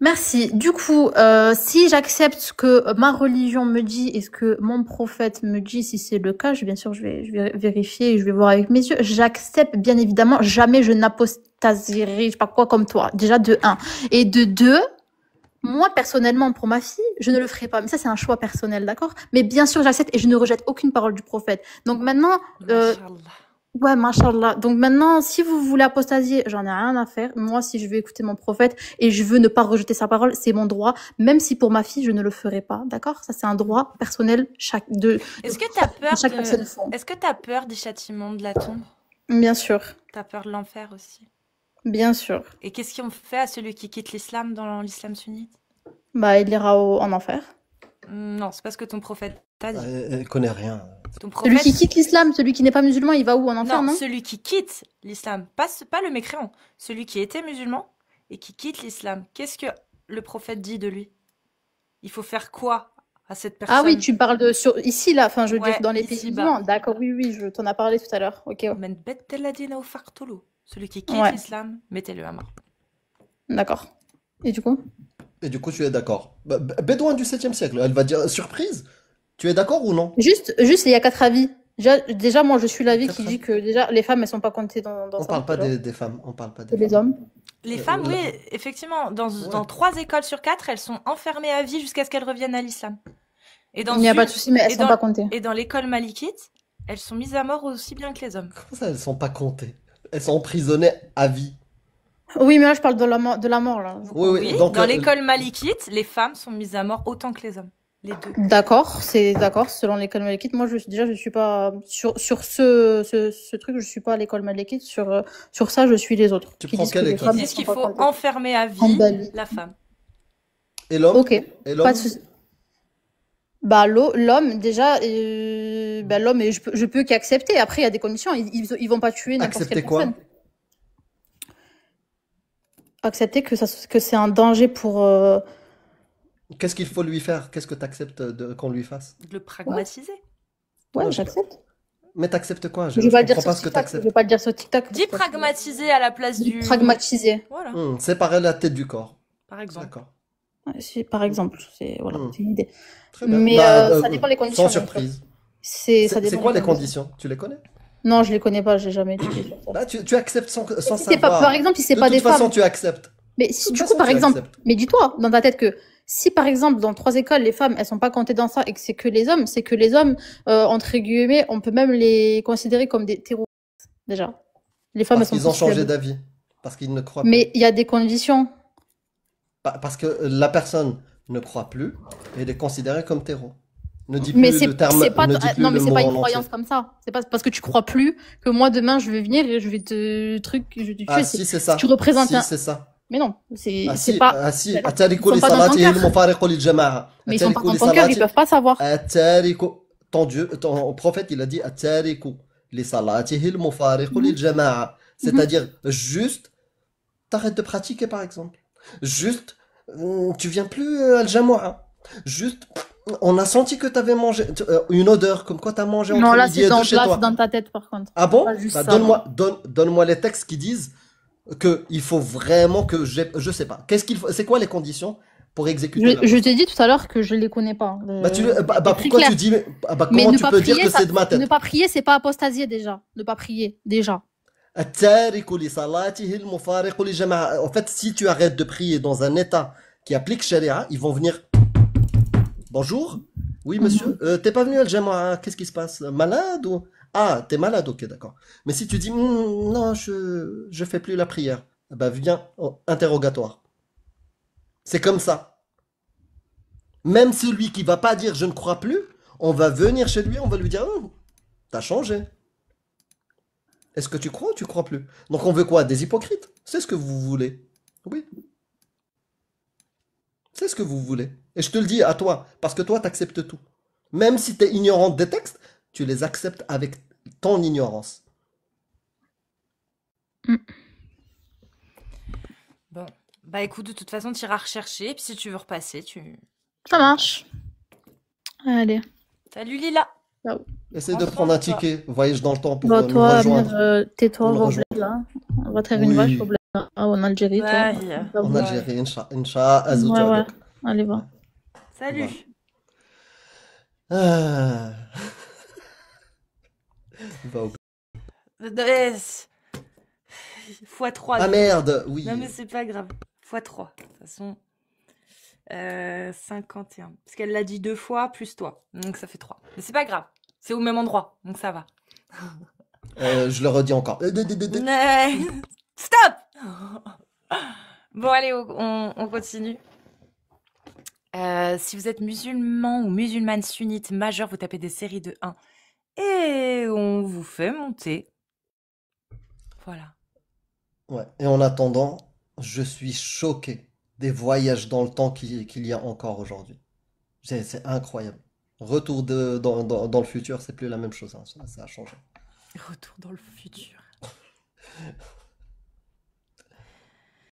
Merci. Du coup, si j'accepte ce que ma religion me dit et ce que mon prophète me dit, si c'est le cas, bien sûr, je vais vérifier et je vais voir avec mes yeux. J'accepte, bien évidemment, jamais je n'apostasierai, je sais pas quoi, comme toi. Déjà, de 1. Et de 2, moi, personnellement, pour ma fille, je ne le ferai pas. Mais ça, c'est un choix personnel, d'accord? Mais bien sûr, j'accepte et je ne rejette aucune parole du prophète. Donc maintenant, Masha'Allah. Ouais, machallah. Donc maintenant, si vous voulez apostasier, j'en ai rien à faire. Moi, si je veux écouter mon prophète et je veux ne pas rejeter sa parole, c'est mon droit. Même si pour ma fille, je ne le ferai pas. D'accord? Ça, c'est un droit personnel Est-ce que t'as de peur chaque personne de... fond. Est-ce que t'as peur des châtiments de la tombe? Bien sûr. T'as peur de l'enfer aussi? Bien sûr. Et qu'est-ce qu'on fait à celui qui quitte l'islam dans l'islam sunnite? Bah, il ira en enfer. Non, c'est pas ce que ton prophète t'a dit. Elle connaît rien. Ton Celui qui prophète... quitte l'islam, celui qui n'est pas musulman, il va où? En enfer, Non, non? celui qui quitte l'islam, pas le mécréant, celui qui était musulman et qui quitte l'islam. Qu'est-ce que le prophète dit de lui? Il faut faire quoi à cette personne? Ah oui, tu parles de ici, là, enfin, je veux dire, Ouais, dans les pays ici-bas. musulmans. D'accord, oui, je t'en ai parlé tout à l'heure. Ok, ouais. Men beddela dinahu faqtulu. Celui qui quitte Ouais. l'islam, mettez-le à mort. D'accord. Et du coup? Et du coup, tu es d'accord. Bédouin du 7e siècle, elle va dire surprise. Tu es d'accord ou non? Juste, il y a 4 avis. Déjà, moi, je suis l'avis qui 4 dit avis. que déjà, les femmes, elles sont pas comptées dans On ça. parle pas déjà. des femmes, on parle pas C'est des les femmes. hommes. Les femmes, là- oui, effectivement, dans Ouais. 3 écoles sur 4, elles sont enfermées à vie jusqu'à ce qu'elles reviennent à l'islam. Et dans Il n'y a pas une- de souci, mais elles et sont dans- pas comptées. Et dans l'école malikite, elles sont mises à mort aussi bien que les hommes. Comment ça, elles sont pas comptées? Elles sont emprisonnées à vie. Oui, mais là, je parle de la mort, là. Oui, oui. Oui, Donc, dans l'école malikite, les femmes sont mises à mort autant que les hommes. Les deux. D'accord, c'est d'accord, selon l'école malékite. Moi, je suis pas, sur ce truc, je suis pas à l'école malékite. Sur ça, je suis les autres. Tu Qui prends disent quelle que les école? femmes Ils ne disent sont qu'il pas faut comptées. enfermer à En vie Bali. la femme. Et l'homme? Ok, Et pas l'homme? de souci. Bah, l'homme, déjà, bah, l'homme, je peux qu'accepter. Après, il y a des conditions. Ils vont pas tuer n'importe Accepter quelle quoi? personne. Accepter que c'est un danger pour, Qu'est-ce qu'il faut lui faire? Qu'est-ce que tu acceptes qu'on lui fasse? De le pragmatiser. ouais, Non, j'accepte. Mais t'acceptes quoi? Je Je vais pas le dire comprends sur pas ce que TikTok. Je t'acceptes. vais pas le dire sur TikTok. Dis pragmatiser à la place Dis du... pragmatiser. Voilà, Séparer la tête du corps. par exemple. D'accord. Ouais, par exemple, voilà, Hmm. c'est une idée. Très bien. Mais Bah, ça dépend des conditions. sans bien sûr. surprise. Ça dépend C'est quoi des les conditions? Tu les connais? Non, je les connais pas, j'ai jamais étudié sur ça. Bah, tu acceptes sans Si c'est pas, savoir. par exemple, si c'est De pas toute des façon, femmes. tu acceptes. Mais De si, toute du coup, façon, par tu exemple, acceptes. mais dis-toi, dans ta tête que si par exemple, dans 3 écoles, les femmes, elles sont pas comptées dans ça et que c'est que les hommes, c'est que les hommes, entre guillemets, on peut même les considérer comme des terroristes, déjà. Les femmes, Parce elles sont qu'ils ont plus changé faibles. d'avis. Parce qu'ils ne croient Mais plus. il y a des conditions. Parce que la personne ne croit plus et elle est considérée comme terreau. Ne dis Mais plus le terme, c'est pas, ne dis plus non, le mais c'est mot pas une en entier. croyance comme ça. C'est pas parce que tu crois plus que moi, demain, je vais venir et je vais te tuer. Ah si, c'est ça. Tu représentes Si, un, c'est ça. mais non, Ah c'est si, pas, ah si. ils أتارك sont pas dans ton لصلاته cœur. المفارق للجماعة. Mais ils sont pas أتارك dans ton cœur, ils لصلاته peuvent pas savoir. أتارك ton Dieu, ton prophète, il a dit أتارك لصلاته المفارق للجماعة. C'est-à-dire juste t'arrêtes de pratiquer par exemple. Juste tu viens plus à al-Jama'a. Juste on a senti que t'avais mangé une odeur comme quoi t'as mangé Non, entre là, midi c'est et deux dans, chez là, toi. c'est dans ta tête, par contre. Ah bon? Pas juste Bah, ça, non. donne-moi les textes qui disent que il faut vraiment que je sais pas. Qu'est-ce qu'il faut, c'est quoi les conditions pour exécuter la Je chose? t'ai dit tout à l'heure que je les connais pas. Bah, C'est très pourquoi clair. tu dis, Mais comment ne tu pas peux dire prier, que c'est de ma tête? ne pas prier, c'est pas apostasier déjà. Ne pas prier, déjà. التارك لصلاته المفارق للجماعة. En fait, si tu arrêtes de prier dans un état qui applique Sharia, ils vont venir. Bonjour? Oui, monsieur. T'es pas venu à Jama'a, qu'est-ce qui se passe? Malade ou? Ah, t'es malade, ok, d'accord. Mais si tu dis, non, je fais plus la prière, bah viens, interrogatoire. C'est comme ça. Même celui qui va pas dire je ne crois plus, on va venir chez lui, on va lui dire, t'as changé. Est-ce que tu crois ou tu crois plus? Donc on veut quoi? Des hypocrites? C'est ce que vous voulez. Oui, c'est ce que vous voulez. Et je te le dis à toi, parce que toi, t'acceptes tout. Même si t'es ignorante des textes, tu les acceptes avec ton ignorance. Bon, bah écoute, de toute façon, tu iras rechercher, et puis si tu veux repasser, Ça marche. Allez. Salut Lila. Essaye de prendre un ticket, voyage dans le temps pour Bah, nous toi, rejoindre. Amir, tais-toi, Nous va au rejoindre. bled, là. On va te faire une vache Oui, au bled, là, en Algérie, toi. Ouais, Ça en va. Algérie, Inch'Allah, Ouais, ouais. Allez, va. Salut. Ah. Va au- x3. Ah merde, oui. Non mais c'est pas grave. x3. De toute façon, 51. Parce qu'elle l'a dit 2 fois plus toi. Donc ça fait 3. Mais c'est pas grave. C'est au même endroit. Donc ça va. Je le redis encore. Ouais. Stop! Bon, allez, on continue. Si vous êtes musulman ou musulmane sunnite majeur, vous tapez des séries de 1 et on vous fait monter. Voilà. Ouais. Et en attendant, je suis choqué des voyages dans le temps qu'il y a encore aujourd'hui. C'est incroyable. Retour dans le futur, c'est plus la même chose, hein. Ça a changé. Retour dans le futur.